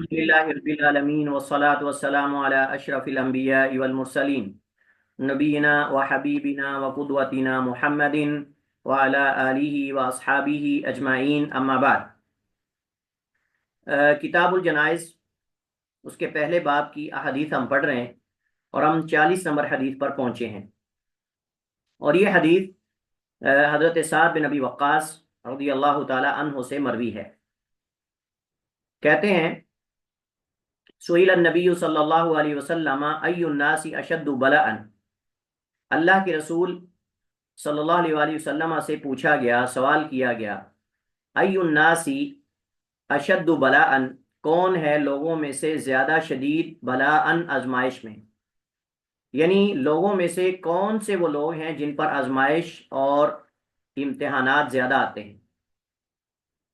للہ رب العالمین والصلاة والسلام علی اشرف الانبیاء والمرسلین نبینا و حبیبنا و قدوتنا محمد وعلی آلہ و اصحابہ اجمعین اما بعد۔ کتاب الجنائز اس کے پہلے باب کی احادیث ہم پڑھ رہے ہیں اور ہم 40 نمبر حدیث پر پہنچے ہیں، اور یہ حدیث حضرت سعد بن ابی وقاص رضی اللہ تعالی عنہ سے مروی ہے۔ کہتے ہیں سئل النبی صلی اللہ علیہ وسلم ای الناس اشد بلاء، اللہ کے رسول صلی اللہ علیہ وآلہ وسلم سے پوچھا گیا، سوال کیا گیا، ای الناس اشد بلاء، کون ہے لوگوں میں سے زیادہ شدید بلاء آزمائش میں، یعنی لوگوں میں سے کون سے وہ لوگ ہیں جن پر آزمائش اور امتحانات زیادہ آتے ہیں،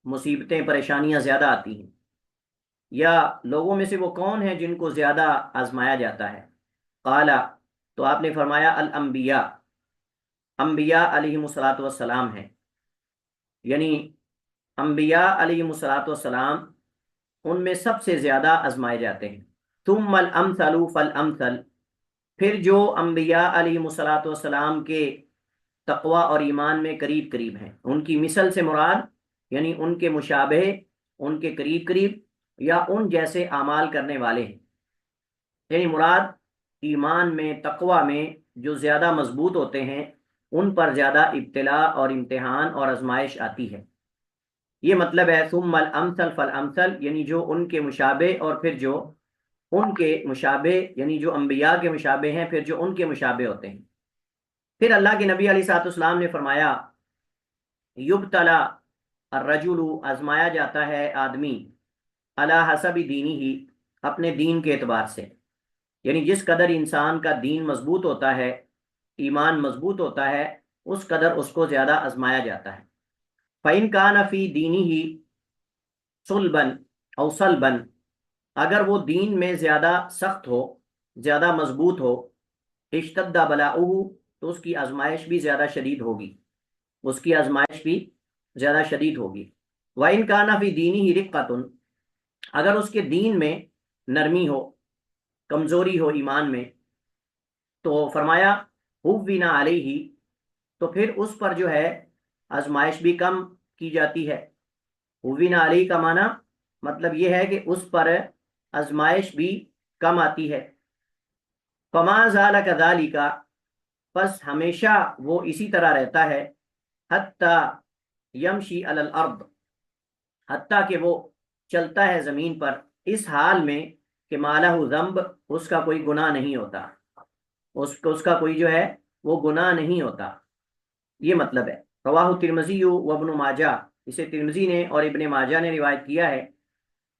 مصیبتیں پریشانیاں زیادہ آتی ہیں، یا لوگوں میں سے وہ کون ہیں جن کو زیادہ آزمایا جاتا ہے؟ قال، تو آپ نے فرمایا الانبیاء، انبیاء علیہم الصلاۃ والسلام ہیں، یعنی انبیاء علیہم الصلاۃ والسلام ان میں سب سے زیادہ آزمائے جاتے ہیں۔ ثم الامثل فالامثل، پھر جو انبیاء علیہم الصلاۃ والسلام کے تقوی اور ایمان میں قریب قریب ہیں، ان کی مثل سے مراد یعنی ان کے مشابہ، ان کے قریب قریب، یا ان جیسے اعمال کرنے والے ہیں، یعنی مراد ایمان میں تقوی میں جو زیادہ مضبوط ہوتے ہیں ان پر زیادہ ابتلاء اور امتحان اور آزمائش آتی ہے۔ یہ مطلب ہے ثم الامثل فالامثل، یعنی جو ان کے مشابہ، اور پھر جو ان کے مشابہ، یعنی جو انبیاء کے مشابہ ہیں پھر جو ان کے مشابہ ہوتے ہیں۔ پھر اللہ کے نبی علیہ الصلوۃ والسلام نے فرمایا یبتلا الرجل، آزمایا جاتا ہے آدمی، علی حسب دینی ہی، اپنے دین کے اعتبار سے، یعنی جس قدر انسان کا دین مضبوط ہوتا ہے، ایمان مضبوط ہوتا ہے، اس قدر اس کو زیادہ آزمایا جاتا ہے۔ فَإِن كَانَ فِي دِينِهِ صُلْبًا أَوْ صَلْبًا، اگر وہ دین میں زیادہ سخت ہو، زیادہ مضبوط ہو، اشتد بلاؤہ، تو اس کی آزمائش بھی زیادہ شدید ہوگی، اس کی آزمائش بھی زیادہ شدید ہوگی۔ وَإِن كَانَ فِي دِينِهِ رِقَّةٌ، اگر اس کے دین میں نرمی ہو، کمزوری ہو ایمان میں، تو فرمایا ہووینا علیہ، تو پھر اس پر جو ہے آزمائش بھی کم کی جاتی ہے۔ ہووینا علیہ کا معنی مطلب یہ ہے کہ اس پر آزمائش بھی کم آتی ہے۔ فما زال کذالک، پس ہمیشہ وہ اسی طرح رہتا ہے، حتی یمشی علی الارض، حتیٰ کہ وہ چلتا ہے زمین پر، اس حال میں کہ مالہ ذنب، اس کا کوئی گناہ نہیں ہوتا، اس کا کوئی جو ہے وہ گناہ نہیں ہوتا، یہ مطلب ہے۔ رواہ ترمذی و ابن ماجہ، اسے ترمذی نے اور ابن ماجہ نے روایت کیا ہے۔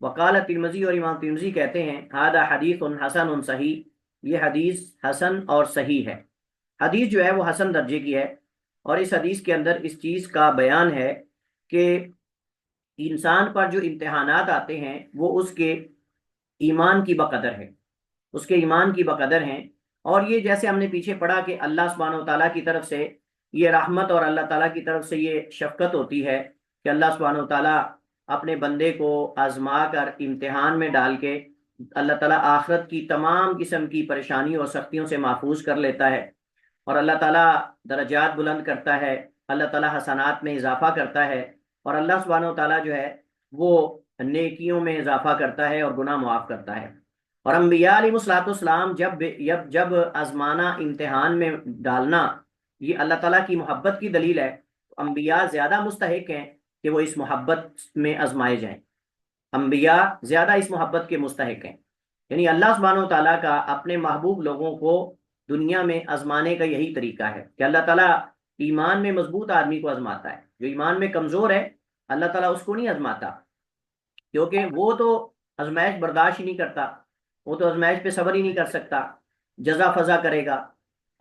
وقال ترمذی، اور امام ترمذی کہتے ہیں ھذا حدیث حسن صحیح، یہ حدیث حسن اور صحیح ہے۔ حدیث جو ہے وہ حسن درجے کی ہے، اور اس حدیث کے اندر اس چیز کا بیان ہے کہ انسان پر جو امتحانات آتے ہیں وہ اس کے ایمان کی بقدر ہے، اس کے ایمان کی بقدر ہیں، اور یہ جیسے ہم نے پیچھے پڑھا کہ اللہ سبحانہ و تعالیٰ کی طرف سے یہ رحمت اور اللہ تعالیٰ کی طرف سے یہ شفقت ہوتی ہے کہ اللہ سبحانہ و تعالیٰ اپنے بندے کو آزما کر امتحان میں ڈال کے اللہ تعالیٰ آخرت کی تمام قسم کی پریشانیوں اور سختیوں سے محفوظ کر لیتا ہے، اور اللہ تعالیٰ درجات بلند کرتا ہے، اللہ تعالیٰ حسنات میں اضافہ کرتا ہے، اور اللہ سبحانہ و تعالیٰ جو ہے وہ نیکیوں میں اضافہ کرتا ہے اور گناہ معاف کرتا ہے۔ اور انبیاء علیہ الصلوۃ والسلام جب آزمانا، امتحان میں ڈالنا، یہ اللہ تعالیٰ کی محبت کی دلیل ہے، تو انبیاء زیادہ مستحق ہیں کہ وہ اس محبت میں آزمائے جائیں، انبیاء زیادہ اس محبت کے مستحق ہیں، یعنی اللہ سبحانہ و تعالیٰ کا اپنے محبوب لوگوں کو دنیا میں آزمانے کا یہی طریقہ ہے کہ اللہ تعالیٰ ایمان میں مضبوط آدمی کو آزماتا ہے، جو ایمان میں کمزور ہے اللہ تعالیٰ اس کو نہیں آزماتا، کیونکہ وہ تو آزمائش برداشت ہی نہیں کرتا، وہ تو آزمائش پہ صبر ہی نہیں کر سکتا، جزا فضا کرے گا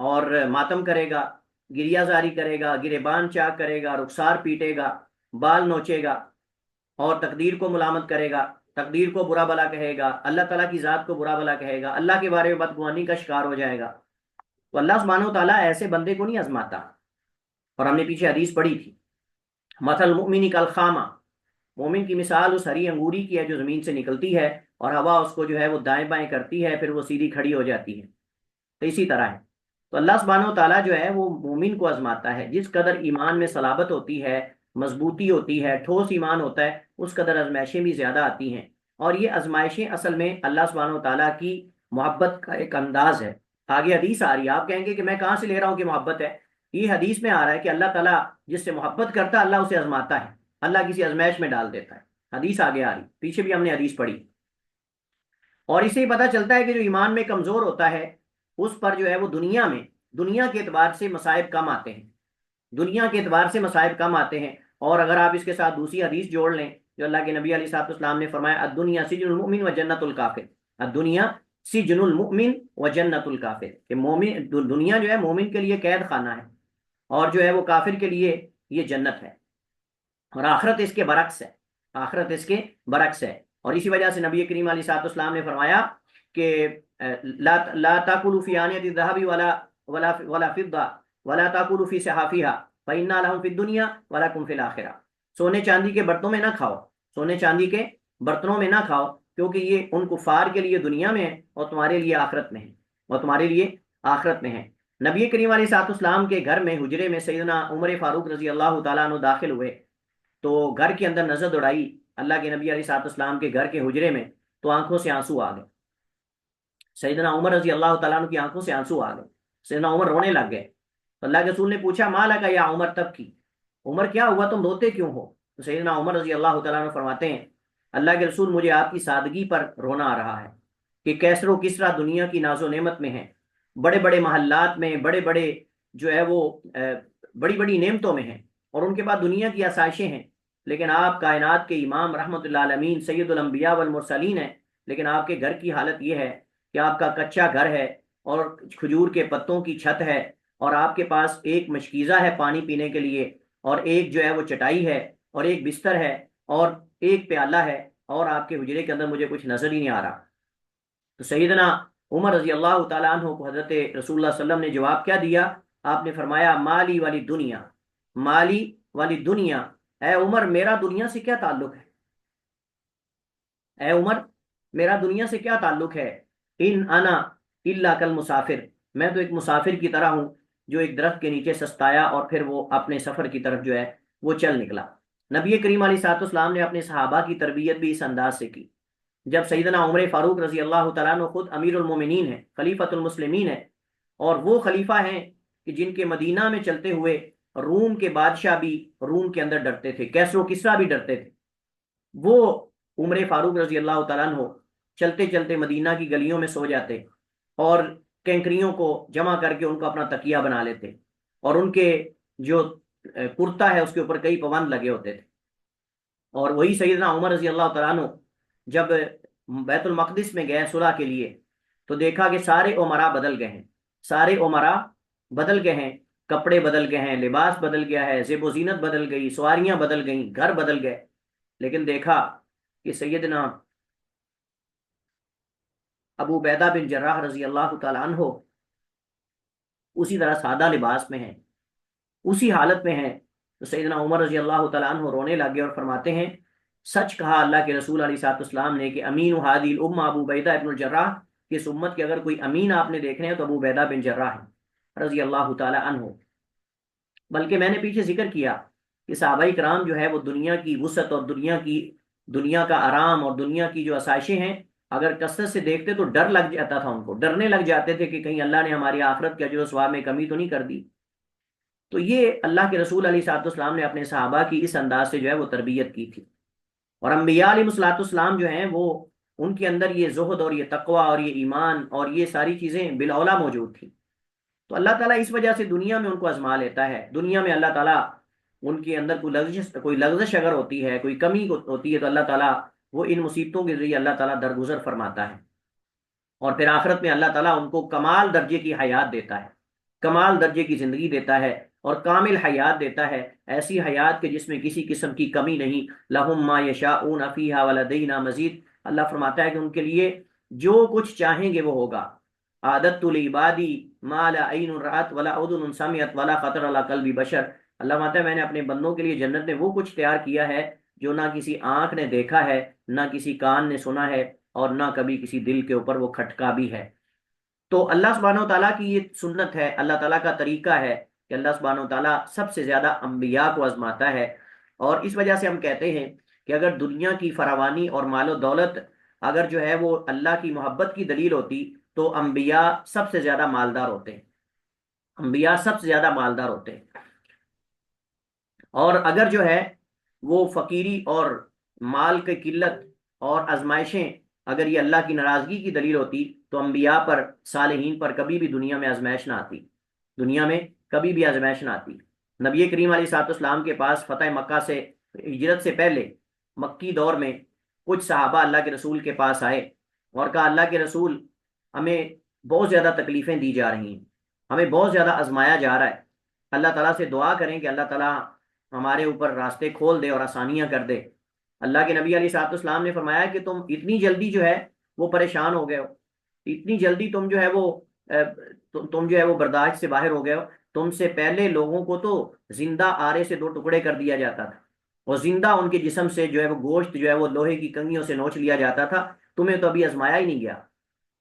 اور ماتم کرے گا، گریہ زاری کرے گا، گریبان چاک کرے گا، رخسار پیٹے گا، بال نوچے گا، اور تقدیر کو ملامت کرے گا، تقدیر کو برا بلا کہے گا، اللہ تعالیٰ کی ذات کو برا بلا کہے گا، اللہ کے بارے میں بدگمانی کا شکار ہو جائے گا، تو اللہ سبحانہ و تعالیٰ ایسے بندے کو نہیں آزماتا۔ اور ہم نے پیچھے حدیث پڑھی تھی، مثل المؤمن کالخامہ، مومن کی مثال اس ہری انگوری کی ہے جو زمین سے نکلتی ہے اور ہوا اس کو جو ہے وہ دائیں بائیں کرتی ہے، پھر وہ سیدھی کھڑی ہو جاتی ہے۔ تو اسی طرح ہے، تو اللہ سبحانہ و تعالیٰ جو ہے وہ مومن کو آزماتا ہے۔ جس قدر ایمان میں صلابت ہوتی ہے، مضبوطی ہوتی ہے، ٹھوس ایمان ہوتا ہے، اس قدر آزمائشیں بھی زیادہ آتی ہیں۔ اور یہ آزمائشیں اصل میں اللہ سبحانہ و تعالیٰ کی محبت کا ایک انداز ہے۔ آگے حدیث آ رہی ہے، آپ کہیں گے کہ میں کہاں سے لے رہا ہوں کہ محبت ہے؟ یہ حدیث میں آ رہا ہے کہ اللہ تعالیٰ جس سے محبت کرتا ہے اللہ اسے آزماتا ہے، اللہ کسی آزمائش میں ڈال دیتا ہے۔ حدیث آگے آ رہی، پیچھے بھی ہم نے حدیث پڑھی۔ اور اسے ہی پتہ چلتا ہے کہ جو ایمان میں کمزور ہوتا ہے اس پر جو ہے وہ دنیا کے اعتبار سے مصائب کم آتے ہیں، دنیا کے اعتبار سے مصائب کم آتے ہیں۔ اور اگر آپ اس کے ساتھ دوسری حدیث جوڑ لیں جو اللہ کے نبی علیہ الصلوۃ والسلام نے فرمایا، الدنیا سجن المؤمن و جنت الکافر، الدنیا سجن المؤمن و جنت الکافر، کہ مومن دنیا جو ہے مومن کے لیے قید خانہ ہے اور جو ہے وہ کافر کے لیے یہ جنت ہے، اور آخرت اس کے برعکس ہے، آخرت اس کے برعکس ہے۔ اور اسی وجہ سے نبی کریم علیہ الصلوۃ والسلام نے فرمایا کہ لا تاکلوا فی آنیۃ الذهب ولا فضہ ولا تاکلوا فی صحافها فإن لهم فی الدنیا ولکم فی الآخرہ، سونے چاندی کے برتنوں میں نہ کھاؤ، سونے چاندی کے برتنوں میں نہ کھاؤ، کیونکہ یہ ان کفار کے لیے دنیا میں ہے اور تمہارے لیے آخرت میں ہے، اور تمہارے لیے آخرت میں ہے۔ نبی کریم علیہ الصلوۃ والسلام کے گھر میں حجرے میں سیدنا عمر فاروق رضی اللہ تعالیٰ عنہ داخل ہوئے، تو گھر کے اندر نظر دوڑائی اللہ کے نبی علیہ الصلوۃ والسلام کے گھر کے حجرے میں، تو آنکھوں سے آنسو آ گئے، سیدنا عمر رضی اللہ تعالیٰ عنہ کی آنکھوں سے آنسو آ گئے، سیدنا عمر رونے لگ گئے۔ تو اللہ کے رسول نے پوچھا ما لک یا عمر، تب کی عمر کیا ہوا، تم روتے کیوں ہو؟ تو سیدنا عمر رضی اللہ تعالیٰ عنہ فرماتے ہیں اللہ کے رسول مجھے آپ کی سادگی پر رونا آ رہا ہے کہ کیسر و کسرا دنیا کی ناز و نعمت میں ہیں، بڑے بڑے محلات میں، بڑے بڑے جو ہے وہ بڑی بڑی نعمتوں میں ہیں، اور ان کے بعد دنیا کی آسائشیں ہیں، لیکن آپ کائنات کے امام رحمت اللہ عالمین سید الانبیاء والمرسلین ہیں، لیکن آپ کے گھر کی حالت یہ ہے کہ آپ کا کچا گھر ہے اور کھجور کے پتوں کی چھت ہے، اور آپ کے پاس ایک مشکیزہ ہے پانی پینے کے لیے، اور ایک جو ہے وہ چٹائی ہے، اور ایک بستر ہے، اور ایک پیالہ ہے، اور آپ کے حجرے کے اندر مجھے کچھ نظر ہی نہیں آ رہا۔ تو سیدنا عمر رضی اللہ تعالیٰ عنہ کو حضرت رسول اللہ صلی اللہ علیہ وسلم نے جواب کیا دیا؟ آپ نے فرمایا مالی والی دنیا، مالی والی دنیا، اے عمر میرا دنیا سے کیا تعلق ہے، اے عمر میرا دنیا سے کیا تعلق ہے، ان انا الا کل مسافر، میں تو ایک مسافر کی طرح ہوں جو ایک درخت کے نیچے سستایا اور پھر وہ اپنے سفر کی طرف جو ہے وہ چل نکلا۔ نبی کریم علیہ الصلوۃ والسلام نے اپنے صحابہ کی تربیت بھی اس انداز سے کی۔ جب سیدنا عمر فاروق رضی اللہ تعالیٰ عنہ خود امیر المومنین ہیں، خلیفۃ المسلمین ہیں، اور وہ خلیفہ ہیں کہ جن کے مدینہ میں چلتے ہوئے روم کے بادشاہ بھی روم کے اندر ڈرتے تھے، کیسر و کسریٰ بھی ڈرتے تھے، وہ عمر فاروق رضی اللہ تعالیٰ عنہ چلتے چلتے مدینہ کی گلیوں میں سو جاتے اور کینکریوں کو جمع کر کے ان کو اپنا تکیہ بنا لیتے، اور ان کے جو کرتا ہے اس کے اوپر کئی پابند لگے ہوتے تھے۔ اور وہی سیدنا عمر رضی اللہ تعالیٰ عنہ جب بیت المقدس میں گئے صلح کے لیے تو دیکھا کہ سارے عمراء بدل گئے ہیں، سارے عمراء بدل گئے ہیں، کپڑے بدل گئے ہیں، لباس بدل گیا ہے، زیب و زینت بدل گئی، سواریاں بدل گئیں، گھر بدل گئے، لیکن دیکھا کہ سیدنا ابو عبیدہ بن جراح رضی اللہ تعالیٰ عنہ اسی طرح سادہ لباس میں ہیں، اسی حالت میں ہیں۔ تو سیدنا عمر رضی اللہ تعالیٰ عنہ رونے لگے اور فرماتے ہیں سچ کہا اللہ کے رسول علیہ الصلوۃ والسلام نے کہ امین ہادی الامہ ابو عبیدہ بن الجراح، کہ اس امت کے اگر کوئی امین آپ نے دیکھنے ہیں تو ابو عبیدہ بن جراح رضی اللہ تعالیٰ عنہ۔ بلکہ میں نے پیچھے ذکر کیا کہ صحابہ کرام جو ہے وہ دنیا کی وسعت اور دنیا کا آرام اور دنیا کی جو آسائشیں ہیں اگر کثرت سے دیکھتے تو ڈر لگ جاتا تھا، ان کو ڈرنے لگ جاتے تھے کہ کہیں اللہ نے ہماری آخرت کے اجر و ثواب میں کمی تو نہیں کر دی۔ تو یہ اللہ کے رسول علیہ الصلوۃ والسلام نے اپنے صحابہ کی اس انداز سے جو ہے وہ تربیت کی تھی۔ اور انبیاء علیہ الصلوۃ والسلام جو ہیں وہ ان کے اندر یہ زہد اور یہ تقوی اور یہ ایمان اور یہ ساری چیزیں بالاولیٰ موجود تھیں۔ تو اللہ تعالیٰ اس وجہ سے دنیا میں ان کو آزما لیتا ہے، دنیا میں اللہ تعالیٰ ان کے اندر کوئی لغزش اگر ہوتی ہے، کوئی کمی ہوتی ہے تو اللہ تعالیٰ وہ ان مصیبتوں کے ذریعے اللہ تعالیٰ درگزر فرماتا ہے، اور پھر آخرت میں اللہ تعالیٰ ان کو کمال درجے کی حیات دیتا ہے، کمال درجے کی زندگی دیتا ہے اور کامل حیات دیتا ہے، ایسی حیات کہ جس میں کسی قسم کی کمی نہیں۔ لہم ما یشاؤون فیہا ولدینا مزید، اللہ فرماتا ہے کہ ان کے لیے جو کچھ چاہیں گے وہ ہوگا۔ عادت لعبادی ما لا عین رأت ولا اذن سمعت ولا خطر علی قلب بشر، اللہ فرماتا ہے میں نے اپنے بندوں کے لیے جنت میں وہ کچھ تیار کیا ہے جو نہ کسی آنکھ نے دیکھا ہے، نہ کسی کان نے سنا ہے، اور نہ کبھی کسی دل کے اوپر وہ کھٹکا بھی ہے۔ تو اللہ سبحانہ و تعالیٰ کی یہ سنت ہے، اللہ تعالیٰ کا طریقہ ہے کہ اللہ سبحانہ و تعالیٰ سب سے زیادہ انبیاء کو آزماتا ہے۔ اور اس وجہ سے ہم کہتے ہیں کہ اگر دنیا کی فراوانی اور مال و دولت اگر جو ہے وہ اللہ کی محبت کی دلیل ہوتی تو انبیاء سب سے زیادہ مالدار ہوتے ہیں، انبیاء سب سے زیادہ مالدار ہوتے ہیں۔ اور اگر جو ہے وہ فقیری اور مال کی قلت اور آزمائشیں اگر یہ اللہ کی ناراضگی کی دلیل ہوتی تو انبیاء پر، صالحین پر کبھی بھی دنیا میں آزمائش نہ آتی، دنیا میں کبھی بھی آزمائش نہ آتی۔ نبی کریم علیہ الصلوۃ والسلام کے پاس فتح مکہ سے، ہجرت سے پہلے مکی دور میں کچھ صحابہ اللہ کے رسول کے پاس آئے اور کہا اللہ کے رسول ہمیں بہت زیادہ تکلیفیں دی جا رہی ہیں، ہمیں بہت زیادہ آزمایا جا رہا ہے، اللہ تعالیٰ سے دعا کریں کہ اللہ تعالیٰ ہمارے اوپر راستے کھول دے اور آسانیاں کر دے۔ اللہ کے نبی علیہ الصلوۃ والسلام نے فرمایا کہ تم اتنی جلدی جو ہے وہ پریشان ہو گئے ہو، اتنی جلدی تم جو ہے وہ تم جو ہے وہ برداشت سے باہر ہو گئے ہو، تم سے پہلے لوگوں کو تو زندہ آرے سے دو ٹکڑے کر دیا جاتا تھا اور زندہ ان کے جسم سے جو ہے وہ گوشت جو ہے وہ لوہے کی کنگھیوں سے نوچ لیا جاتا تھا، تمہیں تو ابھی آزمایا ہی نہیں گیا،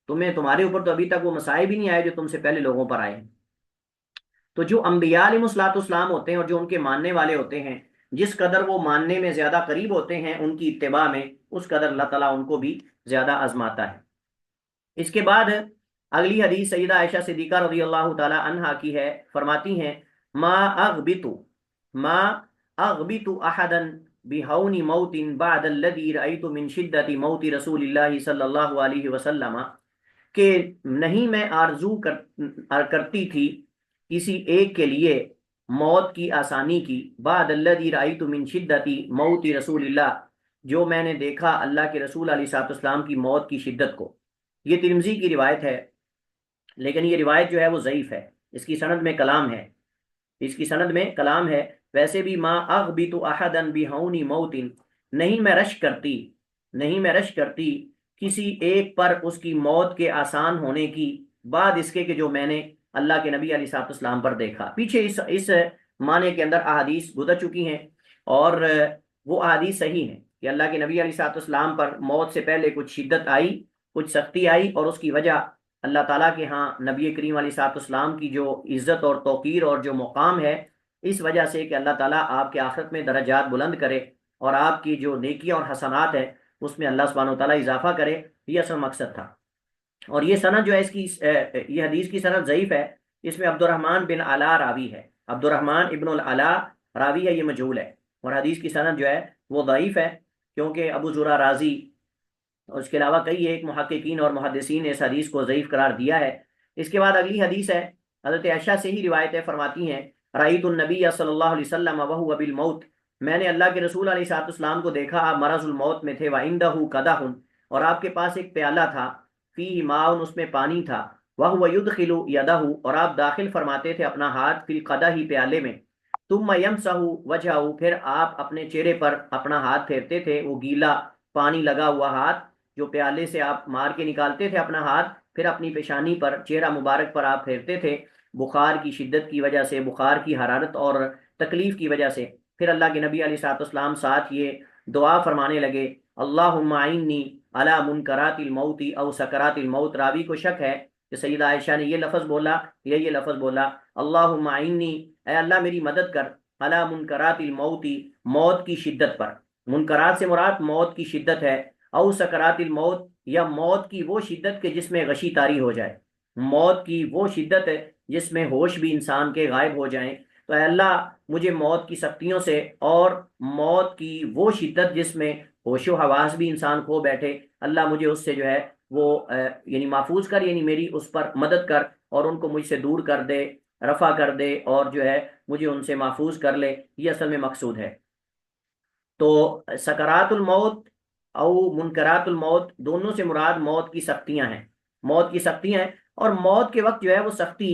تمہارے اوپر تو ابھی تک وہ مسائب بھی نہیں آئے جو تم سے پہلے لوگوں پر آئے ہیں۔ تو جو انبیاء علیہ الصلوۃ والسلام ہوتے ہیں اور جو ان کے ماننے والے ہوتے ہیں، جس قدر وہ ماننے میں زیادہ قریب ہوتے ہیں ان کی اتباع میں، اس قدر اللہ تعالیٰ ان کو بھی زیادہ آزماتا ہے۔ اس کے بعد اگلی حدیث سیدہ عائشہ صدیقہ رضی اللہ تعالی عنہا کی ہے، فرماتی ہیں ما اغبط ما اغبط احدا بہون موت بعد الذی رأیت من شدت موت رسول اللہ صلی اللہ علیہ وسلم، کہ نہیں میں آرزو کرتی تھی کسی ایک کے لیے موت کی آسانی کی، بعد الذی رأیت من شدت موت رسول اللہ، جو میں نے دیکھا اللہ کے رسول علیہ الصلوۃ والسلام کی موت کی شدت کو۔ یہ ترمذی کی روایت ہے، لیکن یہ روایت جو ہے وہ ضعیف ہے، اس کی سند میں کلام ہے، اس کی سند میں کلام ہے۔ ویسے بھی ما اغبط احدا بہون موت، نہیں میں رش کرتی کسی ایک پر اس کی موت کے آسان ہونے کی، بعد اس کے کہ جو میں نے اللہ کے نبی علیہ الصلوۃ والسلام پر دیکھا۔ پیچھے اس معنی کے اندر احادیث گزر چکی ہیں اور وہ احادیث صحیح ہیں کہ اللہ کے نبی علیہ الصلوۃ والسلام پر موت سے پہلے کچھ شدت آئی، کچھ سختی آئی، اور اس کی وجہ اللہ تعالیٰ کے ہاں نبی کریم علیہ الصلوۃ والسلام کی جو عزت اور توقیر اور جو مقام ہے، اس وجہ سے کہ اللہ تعالیٰ آپ کے آخرت میں درجات بلند کرے اور آپ کی جو نیکیاں اور حسنات ہیں اس میں اللہ سبحانہ و تعالیٰ اضافہ کرے، یہ اصل مقصد تھا۔ اور یہ سند جو ہے اس کی یہ حدیث کی سند ضعیف ہے، اس میں عبد الرحمن بن علا راوی ہے، عبد الرحمن ابن العلا راوی ہے، یہ مجہول ہے، اور حدیث کی سند جو ہے وہ ضعیف ہے، کیونکہ ابو زرع رازی اور اس کے علاوہ کئی ایک محققین اور محدثین نے اس حدیث کو ضعیف قرار دیا ہے۔ اس کے بعد اگلی حدیث ہے، حضرت عائشہ سے ہی روایت ہے، فرماتی ہیں رأیت النبی صلی اللہ علیہ وسلم وهو بالموت، میں نے اللہ کے رسول علیہ الصلوۃ والسلام کو دیکھا، آپ مرض الموت میں تھے، وعنده قدح، اور آپ کے پاس ایک پیالہ تھا، فیہ ماء، اس میں پانی تھا، وهو يدخل یدہ، اور آپ داخل فرماتے تھے اپنا ہاتھ، فی القدح، پیالے میں، ثم یمسح وجهه، پھر آپ اپنے چہرے پر اپنا ہاتھ پھیرتے تھے، وہ گیلا پانی لگا ہوا ہاتھ جو پیالے سے آپ مار کے نکالتے تھے اپنا ہاتھ، پھر اپنی پیشانی پر، چہرہ مبارک پر آپ پھیرتے تھے، بخار کی شدت کی وجہ سے، بخار کی حرارت اور تکلیف کی وجہ سے۔ پھر اللہ کے نبی علیہ الصلوۃ والسلام ساتھ یہ دعا فرمانے لگے، اللہم اعنی علی منکرات الموت او سکرات الموت۔ راوی کو شک ہے کہ سیدہ عائشہ نے یہ لفظ بولا یا یہ لفظ بولا، اللہم اعنی، اے اللہ میری مدد کر، علی منکرات الموت، موت کی شدت پر۔ منکرات سے مراد موت کی شدت ہے، او سکرات الموت، یا موت کی وہ شدت کہ جس میں غشی طاری ہو جائے، موت کی وہ شدت ہے جس میں ہوش بھی انسان کے غائب ہو جائیں۔ تو اے اللہ مجھے موت کی سختیوں سے اور موت کی وہ شدت جس میں ہوش و حواس بھی انسان کھو بیٹھے، اللہ مجھے اس سے جو ہے وہ یعنی محفوظ کر، یعنی میری اس پر مدد کر اور ان کو مجھ سے دور کر دے، رفع کر دے، اور جو ہے مجھے ان سے محفوظ کر لے، یہ اصل میں مقصود ہے۔ تو سکرات الموت او منکرات الموت دونوں سے مراد موت کی سختیاں ہیں، موت کی سختیاں ہیں، اور موت کے وقت جو ہے وہ سختی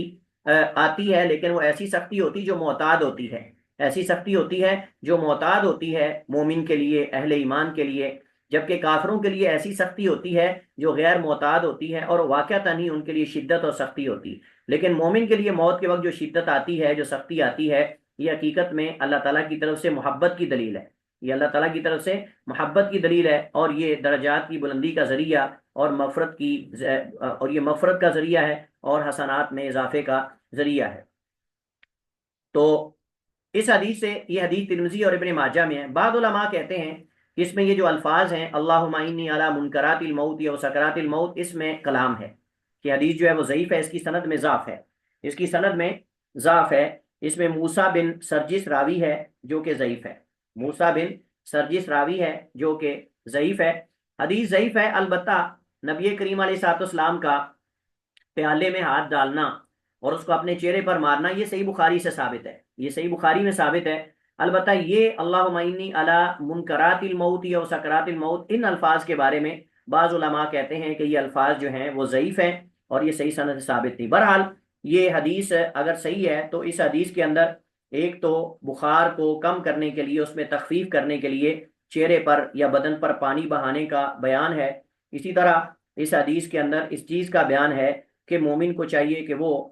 آتی ہے، لیکن وہ ایسی سختی ہوتی جو معتاد ہوتی ہے، ایسی سختی ہوتی ہے جو معتاد ہوتی ہے مومن کے لیے، اہل ایمان کے لیے، جبکہ کافروں کے لیے ایسی سختی ہوتی ہے جو غیر معتاد ہوتی ہے اور واقعتاً ہی ان کے لیے شدت اور سختی ہوتی ہے۔ لیکن مومن کے لیے موت کے وقت جو شدت آتی ہے، جو سختی آتی ہے، یہ حقیقت میں اللہ تعالیٰ کی طرف سے محبت کی دلیل ہے، یہ اللہ تعالیٰ کی طرف سے محبت کی دلیل ہے، اور یہ درجات کی بلندی کا ذریعہ اور مغفرت کا ذریعہ ہے، اور حسنات میں اضافے کا ذریعہ ہے۔ تو اس حدیث سے، یہ حدیث ترمذی اور ابن ماجہ میں ہے، بعض علماء کہتے ہیں کہ اس میں یہ جو الفاظ ہیں اللہم انی علی منکرات الموت یا سکرات الموت، اس میں کلام ہے کہ حدیث جو ہے وہ ضعیف ہے، اس کی سند میں ضعف ہے، اس کی سند میں ضعف ہے۔ اس میں موسیٰ بن سرجس راوی ہے جو کہ ضعیف ہے، موسیٰ بن سرجس راوی ہے جو کہ ضعیف ہے، حدیث ضعیف ہے۔ البتہ نبی کریم علیہ الصلوۃ والسلام کا پیالے میں ہاتھ ڈالنا اور اس کو اپنے چہرے پر مارنا، یہ صحیح بخاری سے ثابت ہے، یہ صحیح بخاری میں ثابت ہے۔ البتہ یہ اللہم انی علی منکرات الموت یا سکرات الموت، ان الفاظ کے بارے میں بعض علماء کہتے ہیں کہ یہ الفاظ جو ہیں وہ ضعیف ہیں اور یہ صحیح سند سے ثابت نہیں۔ بہرحال یہ حدیث اگر صحیح ہے تو اس حدیث کے اندر ایک تو بخار کو کم کرنے کے لیے، اس میں تخفیف کرنے کے لیے چہرے پر یا بدن پر پانی بہانے کا بیان ہے۔ اسی طرح اس حدیث کے اندر اس چیز کا بیان ہے کہ مومن کو چاہیے کہ وہ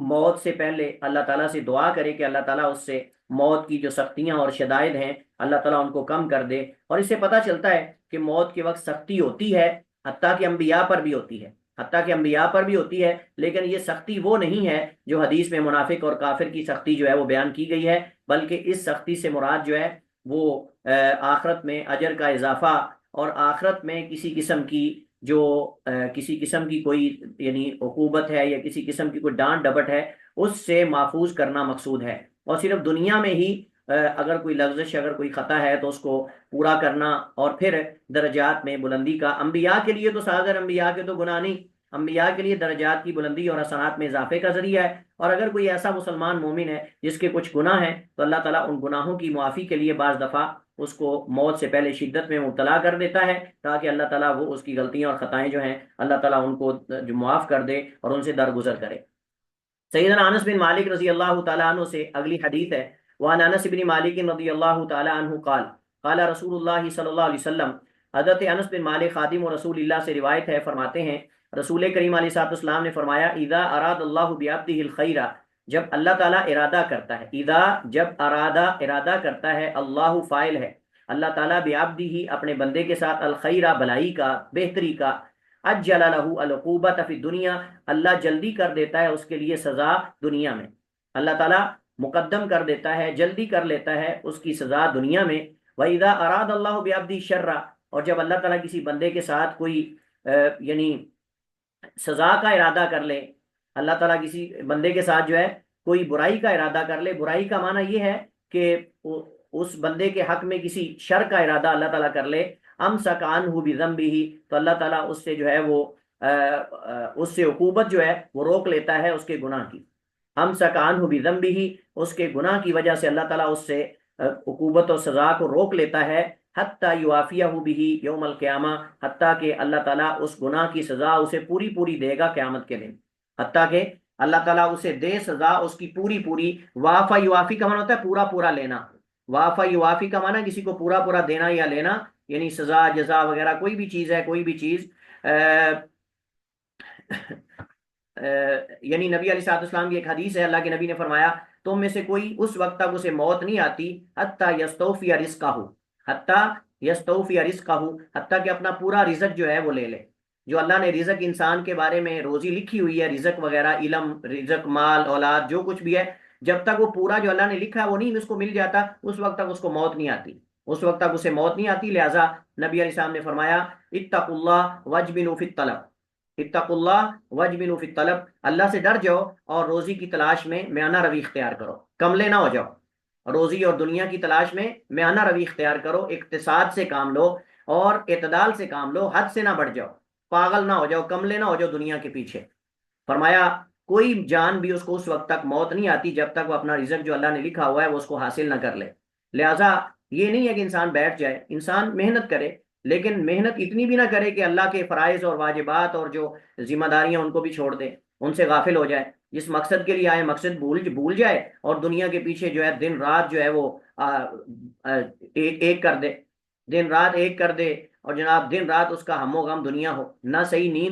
موت سے پہلے اللہ تعالیٰ سے دعا کرے کہ اللہ تعالیٰ اس سے موت کی جو سختیاں اور شدائد ہیں اللہ تعالیٰ ان کو کم کر دے۔ اور اس سے پتہ چلتا ہے کہ موت کے وقت سختی ہوتی ہے، حتیٰ کہ انبیاء پر بھی ہوتی ہے، حتیٰ کہ انبیاء پر بھی ہوتی ہے، لیکن یہ سختی وہ نہیں ہے جو حدیث میں منافق اور کافر کی سختی جو ہے وہ بیان کی گئی ہے، بلکہ اس سختی سے مراد جو ہے وہ آخرت میں اجر کا اضافہ، اور آخرت میں کسی قسم کی کوئی یعنی عقوبت ہے یا کسی قسم کی کوئی ڈانٹ ڈپٹ ہے، اس سے محفوظ کرنا مقصود ہے۔ اور صرف دنیا میں ہی اگر کوئی لغزش، اگر کوئی خطا ہے تو اس کو پورا کرنا، اور پھر درجات میں بلندی کا۔ انبیاء کے لیے تو ساغر، انبیاء کے تو گناہ نہیں، انبیاء کے لیے درجات کی بلندی اور حسنات میں اضافے کا ذریعہ ہے۔ اور اگر کوئی ایسا مسلمان مومن ہے جس کے کچھ گناہ ہیں تو اللہ تعالیٰ ان گناہوں کی معافی کے لیے بعض دفعہ اس کو موت سے پہلے شدت میں مبتلا کر دیتا ہے، تاکہ اللہ تعالیٰ وہ اس کی غلطیاں اور خطائیں جو ہیں اللہ تعالیٰ ان کو جو معاف کر دے اور ان سے درگزر کرے۔ سیدنا انس بن مالک رضی اللہ تعالیٰ عنہ سے اگلی حدیث ہے، وعن انس بن مالک رضی اللہ تعالیٰ عنہ قال قال رسول اللہ صلی اللہ علیہ وسلم، حضرت انس بن مالک خادم و رسول اللہ سے روایت ہے، فرماتے ہیں رسول کریم علیہ الصلوۃ والسلام نے فرمایا اذا اراد اللہ بعبدہ الخیر، جب اللہ تعالیٰ ارادہ کرتا ہے، اذا جب ارادہ کرتا ہے، اللہ فاعل ہے، اللہ تعالیٰ بعبدہ اپنے بندے کے ساتھ الخیر بھلائی کا، بہتری کا، اجل لہ العقوبۃ فی الدنیا، اللہ جلدی کر دیتا ہے اس کے لیے سزا دنیا میں، اللہ تعالیٰ مقدم کر دیتا ہے، جلدی کر لیتا ہے اس کی سزا دنیا میں۔ وَإِذَا أَرَادَ اللَّهُ بِعَبْدِهِ الشَّرَّ، اور جب اللہ تعالیٰ کسی بندے کے ساتھ کوئی یعنی سزا کا ارادہ کر لے، اللہ تعالیٰ کسی بندے کے ساتھ جو ہے کوئی برائی کا ارادہ کر لے، برائی کا معنی یہ ہے کہ اس بندے کے حق میں کسی شر کا ارادہ اللہ تعالیٰ کر لے، امسک عنہ بذنبہ، تو اللہ تعالیٰ اس سے جو ہے وہ اس سے عقوبت جو ہے وہ روک لیتا ہے اس کے گناہ کی، امسک عنہ بذنبہ، اس کے گناہ کی وجہ سے اللہ تعالیٰ اس سے عقوبت اور سزا کو روک لیتا ہے، حتیٰ یوافیہ بہ یوم القیامہ، حتیٰ کہ اللہ تعالیٰ اس گناہ کی سزا اسے پوری پوری دے گا قیامت کے دن، حتیٰ کہ اللہ تعالیٰ اسے دے سزا اس کی پوری پوری۔ وافا یوافی کا معنی ہوتا ہے پورا پورا لینا، وافا یوافی کا معنی کسی کو پورا پورا دینا یا لینا، یعنی سزا جزا وغیرہ کوئی بھی چیز ہے، کوئی بھی چیز یعنی نبی علیہ الصلوۃ والسلام کی ایک حدیث ہے، اللہ کے نبی نے فرمایا تم میں سے کوئی اس وقت تک اسے موت نہیں آتی حتیٰ یستوفی رزقہ، حتیٰ یستوفی رزقہ، حتیٰ کہ اپنا پورا رزق جو ہے وہ لے لے۔ جو اللہ نے رزق انسان کے بارے میں روزی لکھی ہوئی ہے، رزق وغیرہ، علم، رزق، مال، اولاد، جو کچھ بھی ہے، جب تک وہ پورا جو اللہ نے لکھا ہے وہ نہیں اس کو مل جاتا، اس وقت تک اس کو موت نہیں آتی، اس وقت تک اسے موت نہیں آتی۔ لہٰذا نبی علیہ السلام نے فرمایا اتقوا اللہ واجبنوا فی الطلب، اتقوا اللہ واجبنوا فی الطلب، اللہ سے ڈر جاؤ اور روزی کی تلاش میں میانہ روی اختیار کرو، کملے نہ ہو جاؤ، روزی اور دنیا کی تلاش میں میانہ روی اختیار کرو، اقتصاد سے کام لو اور اعتدال سے کام لو، حد سے نہ بڑھ جاؤ، پاگل نہ ہو جاؤ، کملے نہ ہو جاؤ دنیا کے پیچھے۔ فرمایا کوئی جان بھی اس کو اس وقت تک موت نہیں آتی جب تک وہ اپنا رزق جو اللہ نے لکھا ہوا ہے وہ اس کو حاصل نہ کر لے۔ لہٰذا یہ نہیں ہے کہ انسان بیٹھ جائے، انسان محنت کرے، لیکن محنت اتنی بھی نہ کرے کہ اللہ کے فرائض اور واجبات اور جو ذمہ داریاں ان کو بھی چھوڑ دے، ان سے غافل ہو جائے، جس مقصد کے لیے آئے مقصد بھول جائے اور دنیا کے پیچھے جو ہے دن رات جو ہے وہ ایک کر دے، دن رات ایک کر دے، اور جناب دن رات اس کا ہم و غم دنیا ہو، نہ صحیح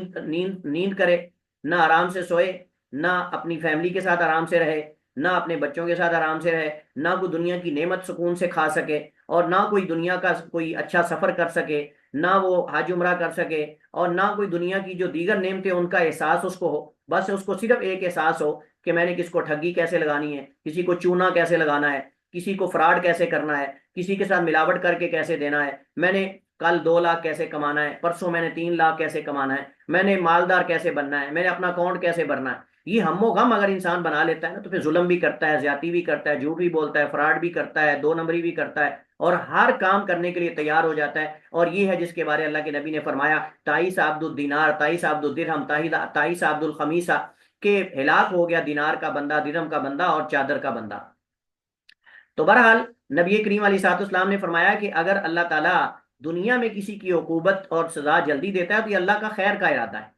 نیند کرے، نہ آرام سے سوئے، نہ اپنی فیملی کے ساتھ آرام سے رہے، نہ اپنے بچوں کے ساتھ آرام سے رہے، نہ کوئی دنیا کی نعمت سکون سے کھا سکے، اور نہ کوئی دنیا کا کوئی اچھا سفر کر سکے، نہ وہ حج عمرہ کر سکے، اور نہ کوئی دنیا کی جو دیگر نعمتیں ان کا احساس اس کو ہو، بس اس کو صرف ایک احساس ہو کہ میں نے کس کو ٹھگی کیسے لگانی ہے، کسی کو چونا کیسے لگانا ہے، کسی کو فراڈ کیسے کرنا ہے، کسی کے ساتھ ملاوٹ کر کے کیسے دینا ہے، میں نے کل 2 لاکھ کیسے کمانا ہے، پرسوں میں نے 3 لاکھ کیسے کمانا ہے، میں نے مالدار کیسے بننا ہے، میں نے اپنا اکاؤنٹ کیسے بھرنا ہے۔ یہ ہم و غم اگر انسان بنا لیتا ہے نا، تو پھر ظلم بھی کرتا ہے، زیادتی بھی کرتا ہے، جھوٹ بھی بولتا ہے، فراڈ بھی کرتا ہے، 2 نمبری بھی کرتا ہے، اور ہر کام کرنے کے لیے تیار ہو جاتا ہے۔ اور یہ ہے جس کے بارے اللہ کے نبی نے فرمایا، تائیس عبد الدینار، تائیس عبد الدرہم، تائیس عبد الخمیسہ، کہ ہلاک ہو گیا دینار کا بندہ، درہم کا بندہ، اور چادر کا بندہ۔ تو بہرحال نبی کریم علیہ الصلوۃ والسلام نے فرمایا کہ اگر اللہ تعالیٰ دنیا میں کسی کی عقوبت اور سزا جلدی دیتا ہے تو یہ اللہ کا خیر کا ارادہ ہے،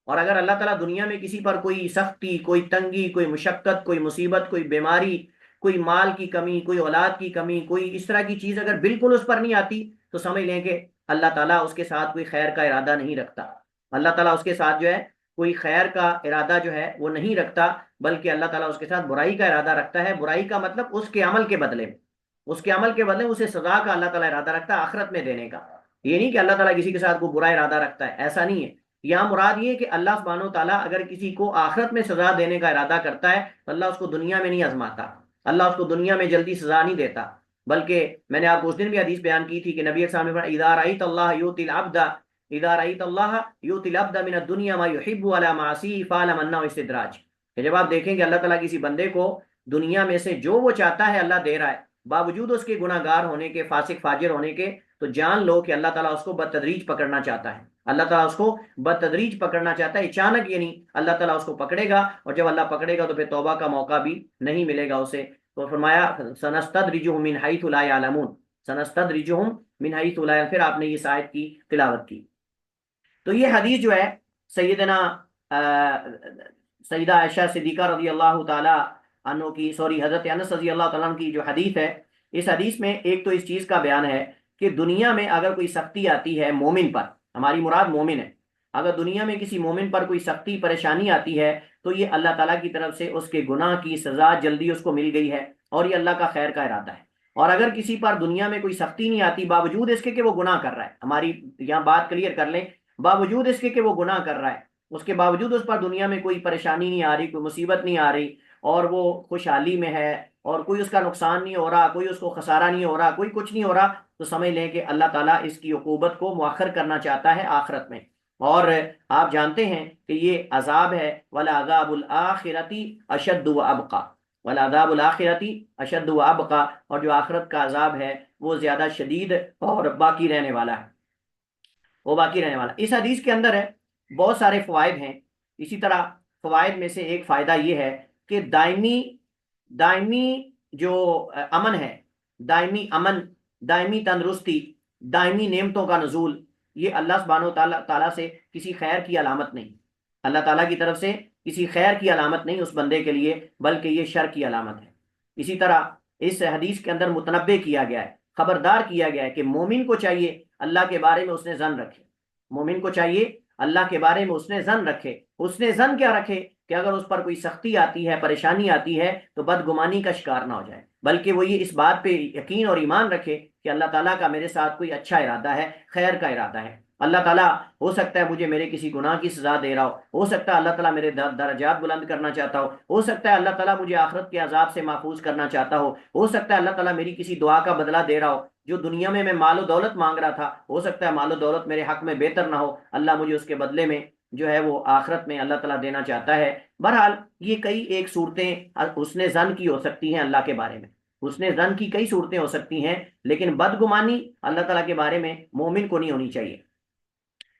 اور اگر اللہ تعالیٰ دنیا میں کسی پر کوئی سختی، کوئی تنگی، کوئی مشقت، کوئی مصیبت، کوئی بیماری، کوئی مال کی کمی، کوئی اولاد کی کمی، کوئی اس طرح کی چیز اگر بالکل اس پر نہیں آتی، تو سمجھ لیں کہ اللہ تعالیٰ اس کے ساتھ کوئی خیر کا ارادہ نہیں رکھتا۔ اللہ تعالیٰ اس کے ساتھ جو ہے کوئی خیر کا ارادہ جو ہے وہ نہیں رکھتا، بلکہ اللہ تعالیٰ اس کے ساتھ برائی کا ارادہ رکھتا ہے۔ برائی کا مطلب اس کے عمل کے بدلے میں، اس کے عمل کے بدلے میں اسے سزا کا اللہ تعالیٰ ارادہ رکھتا ہے، آخرت میں دینے کا۔ یہ نہیں کہ اللہ تعالیٰ کسی کے ساتھ کوئی برا ارادہ رکھتا ہے، ایسا نہیں ہے۔ یہاں مراد یہ ہے کہ اللہ سبحانہ و تعالیٰ اگر کسی کو آخرت میں سزا دینے کا ارادہ کرتا ہے تو اللہ اس کو دنیا میں نہیں آزماتا، اللہ اس کو دنیا میں جلدی سزا نہیں دیتا، بلکہ میں نے آپ کو اس دن بھی حدیث بیان کی تھی کہ نبی صلی اللہ علیہ وسلم اذا رأیت اللہ یؤتی العبد، اذا رأیت اللہ یؤتی العبد من الدنیا ما يحب علی معاصیہ فاعلم انہ استدراج، کہ جب آپ دیکھیں کہ اللہ تعالیٰ کسی بندے کو دنیا میں سے جو وہ چاہتا ہے اللہ دے رہا ہے، باوجود اس کے گناہ گار ہونے کے، فاسق فاجر ہونے کے، تو جان لو کہ اللہ تعالیٰ اس کو بتدریج پکڑنا چاہتا ہے، اللہ تعالیٰ اس کو بتدریج پکڑنا چاہتا ہے، اچانک یہ نہیں، اللہ تعالیٰ اس کو پکڑے گا، اور جب اللہ پکڑے گا تو پھر توبہ کا موقع بھی نہیں ملے گا اسے۔ تو فرمایا سنستدرجہم من حیث لا یعلمون، سنستدرجہم من حیث لا یعلمون، پھر آپ نے اس آیت کی تلاوت کی۔ تو یہ حدیث جو ہے سیدنا سیدہ عائشہ صدیقہ رضی اللہ تعالی عنہ کی، حضرت انس رضی اللہ تعالیٰ عنہ کی جو حدیث ہے، اس حدیث میں ایک تو اس چیز کا بیان ہے کہ دنیا میں اگر کوئی سختی آتی ہے مومن پر، ہماری مراد مومن ہے، اگر دنیا میں کسی مومن پر کوئی سختی پریشانی آتی ہے تو یہ اللہ تعالیٰ کی طرف سے اس کے گناہ کی سزا جلدی اس کو مل گئی ہے، اور یہ اللہ کا خیر کا ارادہ ہے۔ اور اگر کسی پر دنیا میں کوئی سختی نہیں آتی باوجود اس کے کہ وہ گناہ کر رہا ہے، ہماری یہاں بات کلیئر کر لیں، باوجود اس کے کہ وہ گناہ کر رہا ہے، اس کے باوجود اس پر دنیا میں کوئی پریشانی نہیں آ رہی، کوئی مصیبت نہیں آ رہی، اور وہ خوشحالی میں ہے، اور کوئی اس کا نقصان نہیں ہو رہا، کوئی اس کو خسارہ نہیں ہو رہا، کوئی کچھ نہیں ہو رہا، تو سمجھ لیں کہ اللہ تعالیٰ اس کی عقوبت کو مؤخر کرنا چاہتا ہے آخرت میں۔ اور آپ جانتے ہیں کہ یہ عذاب ہے، وَلَعَذَابُ الْآخِرَةِ أَشَدُّ وَأَبْقَى، وَلَعَذَابُ الْآخِرَةِ أَشَدُّ وَأَبْقَى، اور جو آخرت کا عذاب ہے وہ زیادہ شدید اور باقی رہنے والا ہے، وہ باقی رہنے والا۔ اس حدیث کے اندر ہے بہت سارے فوائد ہیں۔ اسی طرح فوائد میں سے ایک فائدہ یہ ہے کہ دائمی جو امن ہے، دائمی امن، دائمی تندرستی، دائمی نعمتوں کا نزول، یہ اللہ سبحانہ تعالیٰ سے کسی خیر کی علامت نہیں، اللہ تعالیٰ کی طرف سے کسی خیر کی علامت نہیں اس بندے کے لیے، بلکہ یہ شر کی علامت ہے۔ اسی طرح اس حدیث کے اندر متنبہ کیا گیا ہے، خبردار کیا گیا ہے کہ مومن کو چاہیے اللہ کے بارے میں اس نے ظن رکھے، مومن کو چاہیے اللہ کے بارے میں اس نے ظن رکھے۔ اس نے ظن کیا رکھے؟ کہ اگر اس پر کوئی سختی آتی ہے، پریشانی آتی ہے، تو بدگمانی کا شکار نہ ہو جائے، بلکہ وہ یہ اس بات پہ یقین اور ایمان رکھے کہ اللہ تعالیٰ کا میرے ساتھ کوئی اچھا ارادہ ہے، خیر کا ارادہ ہے۔ اللہ تعالیٰ ہو سکتا ہے مجھے میرے کسی گناہ کی سزا دے رہا ہو سکتا ہے اللہ تعالیٰ میرے درجات بلند کرنا چاہتا ہو سکتا ہے اللہ تعالیٰ مجھے آخرت کے عذاب سے محفوظ کرنا چاہتا ہو سکتا ہے اللہ تعالیٰ میری کسی دعا کا بدلہ دے رہا ہو، جو دنیا میں مال و دولت مانگ رہا تھا، ہو سکتا ہے مال و دولت میرے حق میں بہتر نہ ہو، اللہ مجھے اس کے بدلے میں جو ہے وہ آخرت میں اللہ تعالیٰ دینا چاہتا ہے۔ بہرحال یہ کئی ایک صورتیں حسن ظن کی ہو سکتی ہیں اللہ کے بارے میں، حسن ظن کی کئی صورتیں ہو سکتی ہیں، لیکن بدگمانی اللہ تعالیٰ کے بارے میں مومن کو نہیں ہونی چاہیے۔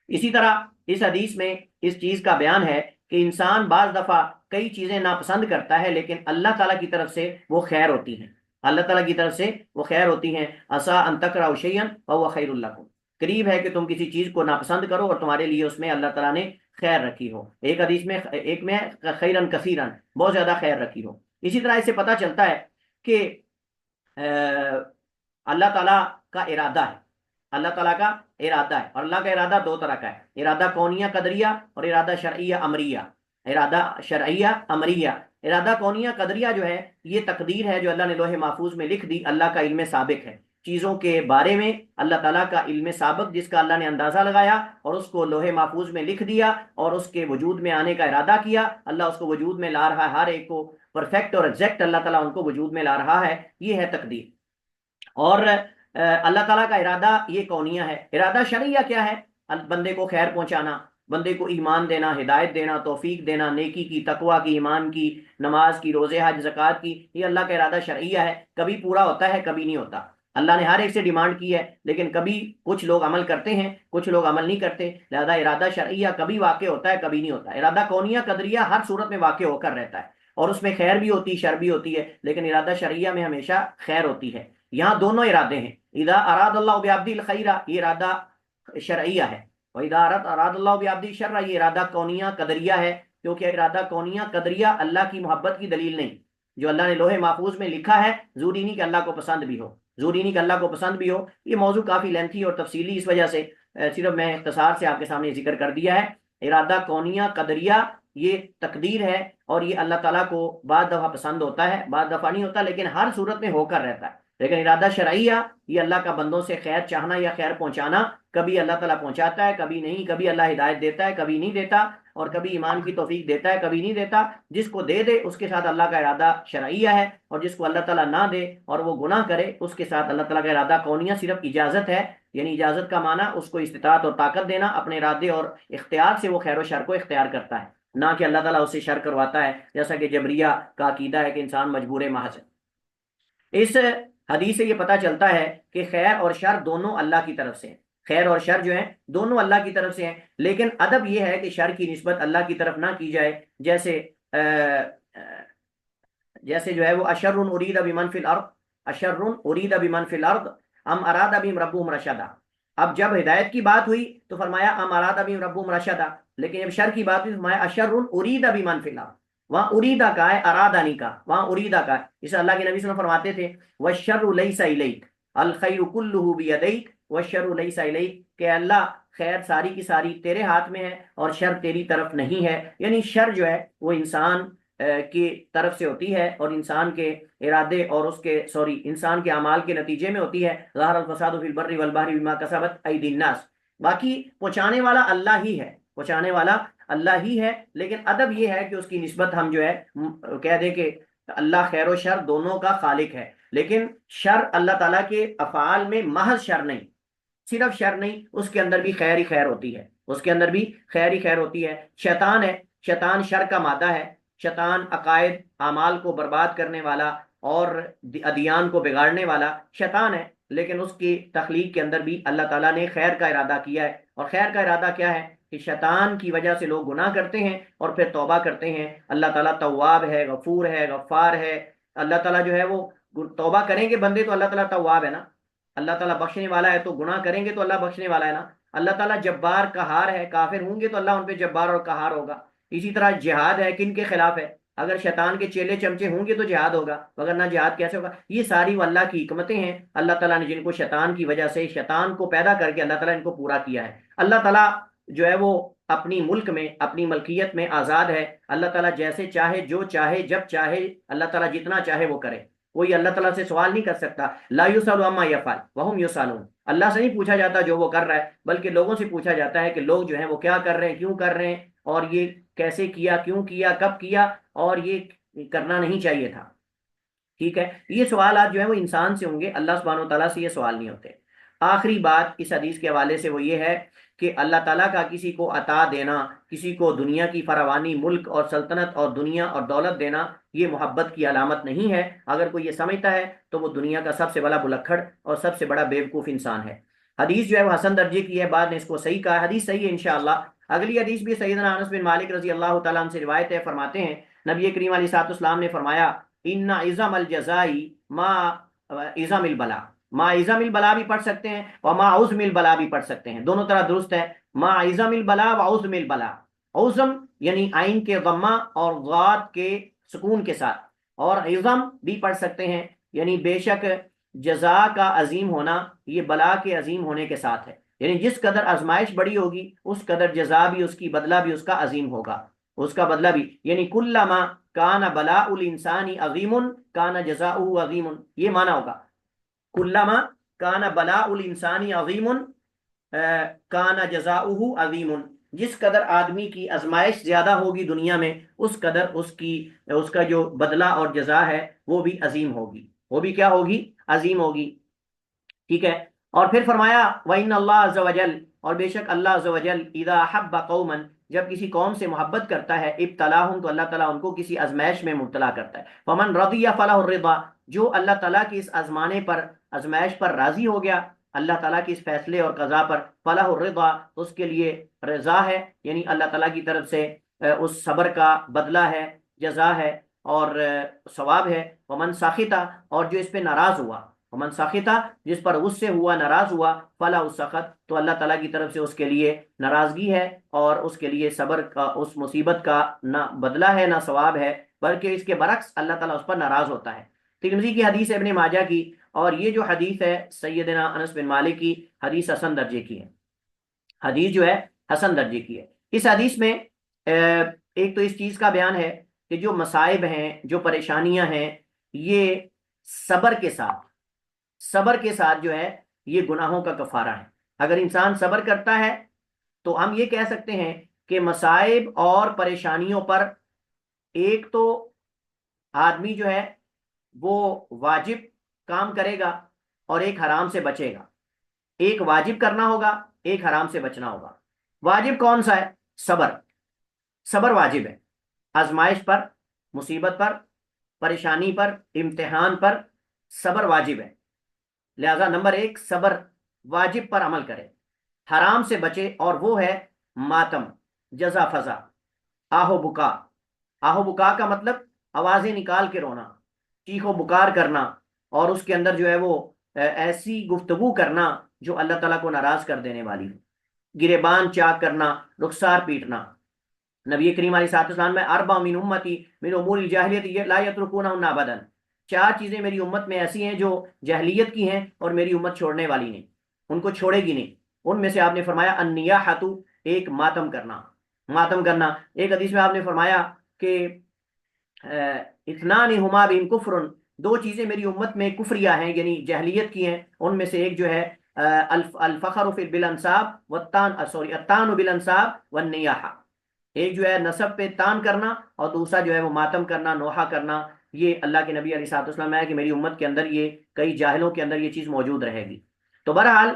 اسی طرح اس حدیث میں اس چیز کا بیان ہے کہ انسان بعض دفعہ کئی چیزیں ناپسند کرتا ہے، لیکن اللہ تعالیٰ کی طرف سے وہ خیر ہوتی ہیں، اللہ تعالیٰ کی طرف سے وہ خیر ہوتی ہیں۔ عسیٰ ان تکرہوا شیئا وہو خیر لکم، قریب ہے کہ تم کسی چیز کو ناپسند کرو اور تمہارے لیے اس میں اللہ تعالیٰ نے خیر رکھی ہو، ایک حدیث میں ایک میں خیرن کثیرن، بہت زیادہ خیر رکھی ہو۔ اسی طرح اس سے پتہ چلتا ہے کہ اللہ تعالیٰ کا ارادہ ہے، اللہ تعالیٰ کا ارادہ ہے، اور اللہ کا ارادہ دو طرح کا ہے، ارادہ کونیہ قدریہ اور ارادہ شرعیہ امریہ، ارادہ شرعیہ امریہ۔ ارادہ کونیہ قدریہ جو ہے یہ تقدیر ہے جو اللہ نے لوح محفوظ میں لکھ دی، اللہ کا علم سابق ہے چیزوں کے بارے میں اللہ تعالیٰ کا علم سابق جس کا اللہ نے اندازہ لگایا اور اس کو لوح محفوظ میں لکھ دیا اور اس کے وجود میں آنے کا ارادہ کیا، اللہ اس کو وجود میں لا رہا ہے، ہر ایک کو پرفیکٹ اور ایگزیکٹ اللہ تعالیٰ ان کو وجود میں لا رہا ہے، یہ ہے تقدیر۔ اور اللہ تعالیٰ کا ارادہ یہ کونیہ ہے۔ ارادہ شرعیہ کیا ہے؟ بندے کو خیر پہنچانا، بندے کو ایمان دینا، ہدایت دینا، توفیق دینا، نیکی کی، تقوی کی، ایمان کی، نماز کی، روزے حج زکوٰۃ کی، یہ اللہ کا ارادہ شرعیہ ہے۔ کبھی پورا ہوتا ہے، کبھی نہیں ہوتا۔ اللہ نے ہر ایک سے ڈیمانڈ کی ہے، لیکن کبھی کچھ لوگ عمل کرتے ہیں، کچھ لوگ عمل نہیں کرتے، لہذا ارادہ شرعیہ کبھی واقع ہوتا ہے، کبھی نہیں ہوتا۔ ارادہ کونیہ قدریہ ہر صورت میں واقع ہو کر رہتا ہے، اور اس میں خیر بھی ہوتی، شر بھی ہوتی ہے، لیکن ارادہ شرعیہ میں ہمیشہ خیر ہوتی ہے۔ یہاں دونوں ارادے ہیں۔ اذا اراد اللہ بعبدہ الخیر، یہ ارادہ شرعیہ ہے، وَإِذَا أَرَادَ اللَّهُ بِعَبْدِهِ الشَّرَّ، یہ ارادہ کونیہ قدریہ ہے، کیونکہ ارادہ کونیہ قدریہ اللہ کی محبت کی دلیل نہیں۔ جو اللہ نے لوح محفوظ میں لکھا ہے، ضروری نہیں کہ اللہ کو پسند بھی ہو، ضروری نہیں کہ اللہ کو پسند بھی ہو۔ یہ موضوع کافی لینتھی اور تفصیلی، اس وجہ سے صرف میں اختصار سے آپ کے سامنے ذکر کر دیا ہے۔ ارادہ کونیہ قدریہ یہ تقدیر ہے، اور یہ اللہ تعالیٰ کو بعض دفعہ پسند ہوتا ہے، بعض دفعہ نہیں ہوتا، لیکن ہر صورت میں ہو کر رہتا ہے۔ لیکن ارادہ شرعیہ یہ اللہ کا بندوں سے خیر چاہنا یا خیر پہنچانا، کبھی اللہ تعالیٰ پہنچاتا ہے، کبھی نہیں، کبھی اللہ ہدایت دیتا ہے، کبھی نہیں دیتا، اور کبھی ایمان کی توفیق دیتا ہے، کبھی نہیں دیتا۔ جس کو دے دے اس کے ساتھ اللہ کا ارادہ شرعیہ ہے، اور جس کو اللہ تعالیٰ نہ دے اور وہ گناہ کرے اس کے ساتھ اللہ تعالیٰ کا ارادہ کونیہ صرف اجازت ہے۔ یعنی اجازت کا معنی اس کو استطاعت اور طاقت دینا، اپنے ارادے اور اختیار سے وہ خیر و شر کو اختیار کرتا ہے، نہ کہ اللہ تعالیٰ اسے شر کرواتا ہے، جیسا کہ جبریہ کا عقیدہ ہے کہ انسان مجبور محض ہے۔ اس حدیث سے یہ پتہ چلتا ہے کہ خیر اور شر دونوں اللہ کی طرف سے ہیں، خیر اور شر جو ہیں دونوں اللہ کی طرف سے ہیں، لیکن ادب یہ ہے کہ شر کی نسبت اللہ کی طرف نہ کی جائے، جیسے جو ہے وہ اشر ارید بمن فی الارض، اشر ارید بمن فی الارض ام اراد بهم ربهم رشدا۔ اب جب ہدایت کی بات ہوئی تو فرمایا ام اراد بهم ربهم رشدا، لیکن جب شر کی بات ہوئی تو فرمایا اشر ارید بمن فی الارض۔ وہاں اریدا کا ہے، ارادہ نہیں کا، وہاں اریدا کا ہے۔ اس اللہ کے نبی صلی اللہ علیہ وسلم فرماتے تھے والشر لیس الیک الخیر کلہ بیدیک والشر لیس الیک، کہ اللہ خیر ساری کی ساری تیرے ہاتھ میں ہے اور شر تیری طرف نہیں ہے۔ یعنی شر جو ہے وہ انسان کی طرف سے ہوتی ہے، اور انسان کے ارادے اور اس کے انسان کے اعمال کے نتیجے میں ہوتی ہے۔ ظہر الفساد فی البر والبحر بما کسبت ایدی الناس۔ باقی پہنچانے والا اللہ ہی ہے، پہنچانے والا اللہ ہی ہے، لیکن ادب یہ ہے کہ اس کی نسبت ہم جو ہے کہہ دیں کہ اللہ خیر و شر دونوں کا خالق ہے، لیکن شر اللہ تعالیٰ کے افعال میں محض شر نہیں، صرف شر نہیں، اس کے اندر بھی خیر ہی خیر ہوتی ہے، اس کے اندر بھی خیر ہی خیر ہوتی ہے۔ شیطان ہے، شیطان شر کا مادہ ہے، شیطان عقائد اعمال کو برباد کرنے والا اور ادیان کو بگاڑنے والا شیطان ہے، لیکن اس کی تخلیق کے اندر بھی اللہ تعالیٰ نے خیر کا ارادہ کیا ہے۔ اور خیر کا ارادہ کیا ہے کہ شیطان کی وجہ سے لوگ گناہ کرتے ہیں اور پھر توبہ کرتے ہیں۔ اللہ تعالیٰ تواب ہے، غفور ہے، غفار ہے۔ اللہ تعالیٰ جو ہے وہ توبہ کریں گے بندے تو اللہ تعالیٰ تواب ہے نا، اللہ تعالیٰ بخشنے والا ہے، تو گناہ کریں گے تو اللہ بخشنے والا ہے نا۔ اللہ تعالیٰ جبار قہار ہے، کافر ہوں گے تو اللہ ان پہ جبار اور قہار ہوگا۔ اسی طرح جہاد ہے، کن کے خلاف ہے؟ اگر شیطان کے چیلے چمچے ہوں گے تو جہاد ہوگا، وگرنہ جہاد کیسے ہوگا؟ یہ ساری وہ اللہ کی حکمتیں ہیں، اللہ تعالیٰ نے جن کو شیطان کی وجہ سے، شیطان کو پیدا کر کے اللہ تعالیٰ ان کو پورا کیا ہے۔ اللہ تعالیٰ جو ہے وہ اپنی ملک میں، اپنی ملکیت میں آزاد ہے، اللہ تعالیٰ جیسے چاہے، جو چاہے، جب چاہے، اللہ تعالیٰ جتنا چاہے وہ کرے، کوئی اللہ تعالیٰ سے سوال نہیں کر سکتا۔ لا یسأل عما یفعل وہم یسألون، اللہ سے نہیں پوچھا جاتا جو وہ کر رہا ہے، بلکہ لوگوں سے پوچھا جاتا ہے کہ لوگ جو ہیں وہ کیا کر رہے ہیں، کیوں کر رہے ہیں، اور یہ کیسے کیا، کیوں کیا، کب کیا، اور یہ کرنا نہیں چاہیے تھا۔ ٹھیک ہے، یہ سوالات جو ہیں وہ انسان سے ہوں گے، اللہ سبحانہ و تعالیٰ سے یہ سوال نہیں ہوتے۔ آخری بات اس حدیث کے حوالے سے وہ یہ ہے کہ اللہ تعالیٰ کا کسی کو عطا دینا، کسی کو دنیا کی فراوانی، ملک اور سلطنت اور دنیا اور دولت دینا، یہ محبت کی علامت نہیں ہے۔ اگر کوئی یہ سمجھتا ہے تو وہ دنیا کا سب سے بڑا بلکھڑ اور سب سے بڑا بیوقوف انسان ہے۔ حدیث جو ہے وہ حسن درجے کی ہے، بعد نے اس کو صحیح کہا، حدیث صحیح ہے انشاءاللہ۔ اگلی حدیث بھی سیدنا انس بن مالک رضی اللہ تعالیٰ عنہ سے روایت ہے، فرماتے ہیں نبی کریم علیہ الصلوۃ والسلام نے فرمایا ان عظم الجزائی ما عظم البلا، ما عظم البلا بھی پڑھ سکتے ہیں اور ما عظم البلا بھی پڑھ سکتے ہیں، دونوں طرح درست ہے۔ ما عظم البلا و عظم البلا، عظم یعنی عین کے ضمہ اور ضاد کے سکون کے ساتھ، اور عظم بھی پڑھ سکتے ہیں، یعنی بے شک جزا کا عظیم ہونا یہ بلا کے عظیم ہونے کے ساتھ ہے، یعنی جس قدر آزمائش بڑی ہوگی اس قدر جزا بھی، اس کی بدلہ بھی اس کا عظیم ہوگا، اس کا بدلہ بھی، یعنی کلما کان بلاء الانسان عظیم کان جزاؤہ عظیم، یہ معنی ہوگا۔ کلما کان بلاء الانسانی عظیم کان جزاؤہ عظیم، جس قدر آدمی کی آزمائش زیادہ ہوگی دنیا میں اس قدر اس کا جو بدلہ اور جزا ہے وہ بھی عظیم ہوگی، وہ بھی کیا ہوگی؟ عظیم ہوگی، ٹھیک ہے۔ اور پھر فرمایا وَإِنَّ اللَّهَ عَزَّ وَجَلَّ، اور بے شک اللہ عز و جل اذا حب قوما، جب کسی قوم سے محبت کرتا ہے، ابتلاہم، تو اللہ تعالیٰ ان کو کسی ازمائش میں مبتلا کرتا ہے، فمن رضی فلہ الرضا، جو اللہ تعالیٰ کی اس ازمائش پر راضی ہو گیا، اللہ تعالیٰ کے اس فیصلے اور قضا پر، فلہ الرضا، اس کے لیے رضا ہے، یعنی اللہ تعالیٰ کی طرف سے اس صبر کا بدلہ ہے، جزا ہے اور ثواب ہے۔ ومن ساخطہ، اور جو اس پہ ناراض ہوا، ومن ساخطہ، جس پر غصے ہوا، ناراض ہوا، فلا السخط، تو اللہ تعالیٰ کی طرف سے اس کے لیے ناراضگی ہے اور اس کے لیے صبر کا، اس مصیبت کا نہ بدلہ ہے نہ ثواب ہے، بلکہ اس کے برعکس اللہ تعالیٰ اس پر ناراض ہوتا ہے۔ ترمذی کی حدیث ہے، ابن ماجہ کی، اور یہ جو حدیث ہے سیدنا انس بن مالک کی حدیث حسن درجے کی ہے، حدیث جو ہے حسن درجے کی ہے۔ اس حدیث میں ایک تو اس چیز کا بیان ہے کہ جو مصائب ہیں، جو پریشانیاں ہیں، یہ صبر کے ساتھ جو ہے یہ گناہوں کا کفارہ ہے۔ اگر انسان صبر کرتا ہے تو ہم یہ کہہ سکتے ہیں کہ مصائب اور پریشانیوں پر ایک تو آدمی جو ہے وہ واجب کام کرے گا اور ایک حرام سے بچے گا، ایک واجب کرنا ہوگا، ایک حرام سے بچنا ہوگا۔ واجب کون سا ہے؟ صبر واجب ہے، آزمائش پر، مصیبت پر، پریشانی پر، امتحان پر صبر واجب ہے، لہذا نمبر ایک صبر، واجب پر عمل کرے، حرام سے بچے، اور وہ ہے ماتم، جزا فضا، آہو بکا۔ آہو بکا کا مطلب آوازیں نکال کے رونا، چیخ و بکار کرنا، اور اس کے اندر جو ہے وہ ایسی گفتگو کرنا جو اللہ تعالیٰ کو ناراض کر دینے والی ہو، گریبان چاک کرنا، رخسار پیٹنا۔ نبی کریم علیہ الصلوۃ والسلام میں اربع من امتی من امور الجاہلیت لا یترکونہن ابدا، چار چیزیں میری امت میں ایسی ہیں جو جاہلیت کی ہیں اور میری امت چھوڑنے والی نہیں، ان کو چھوڑے گی نہیں۔ ان میں سے آپ نے فرمایا النیاحۃ، ایک ماتم کرنا، ماتم کرنا۔ ایک حدیث میں آپ نے فرمایا کہ اثنان ہما بہم کفر، دو چیزیں میری امت میں کفریہ ہیں، یعنی جاہلیت کی ہیں، ان میں سے ایک جو ہے الفخر بالانساب الطعن بالانساب والنیاحہ، ایک جو ہے نسب پہ تان کرنا اور دوسرا جو ہے وہ ماتم کرنا، نوحہ کرنا۔ یہ اللہ کے نبی علیہ الصلوۃ والسلام ہے کہ میری امت کے اندر یہ کئی جاہلوں کے اندر یہ چیز موجود رہے گی۔ تو بہرحال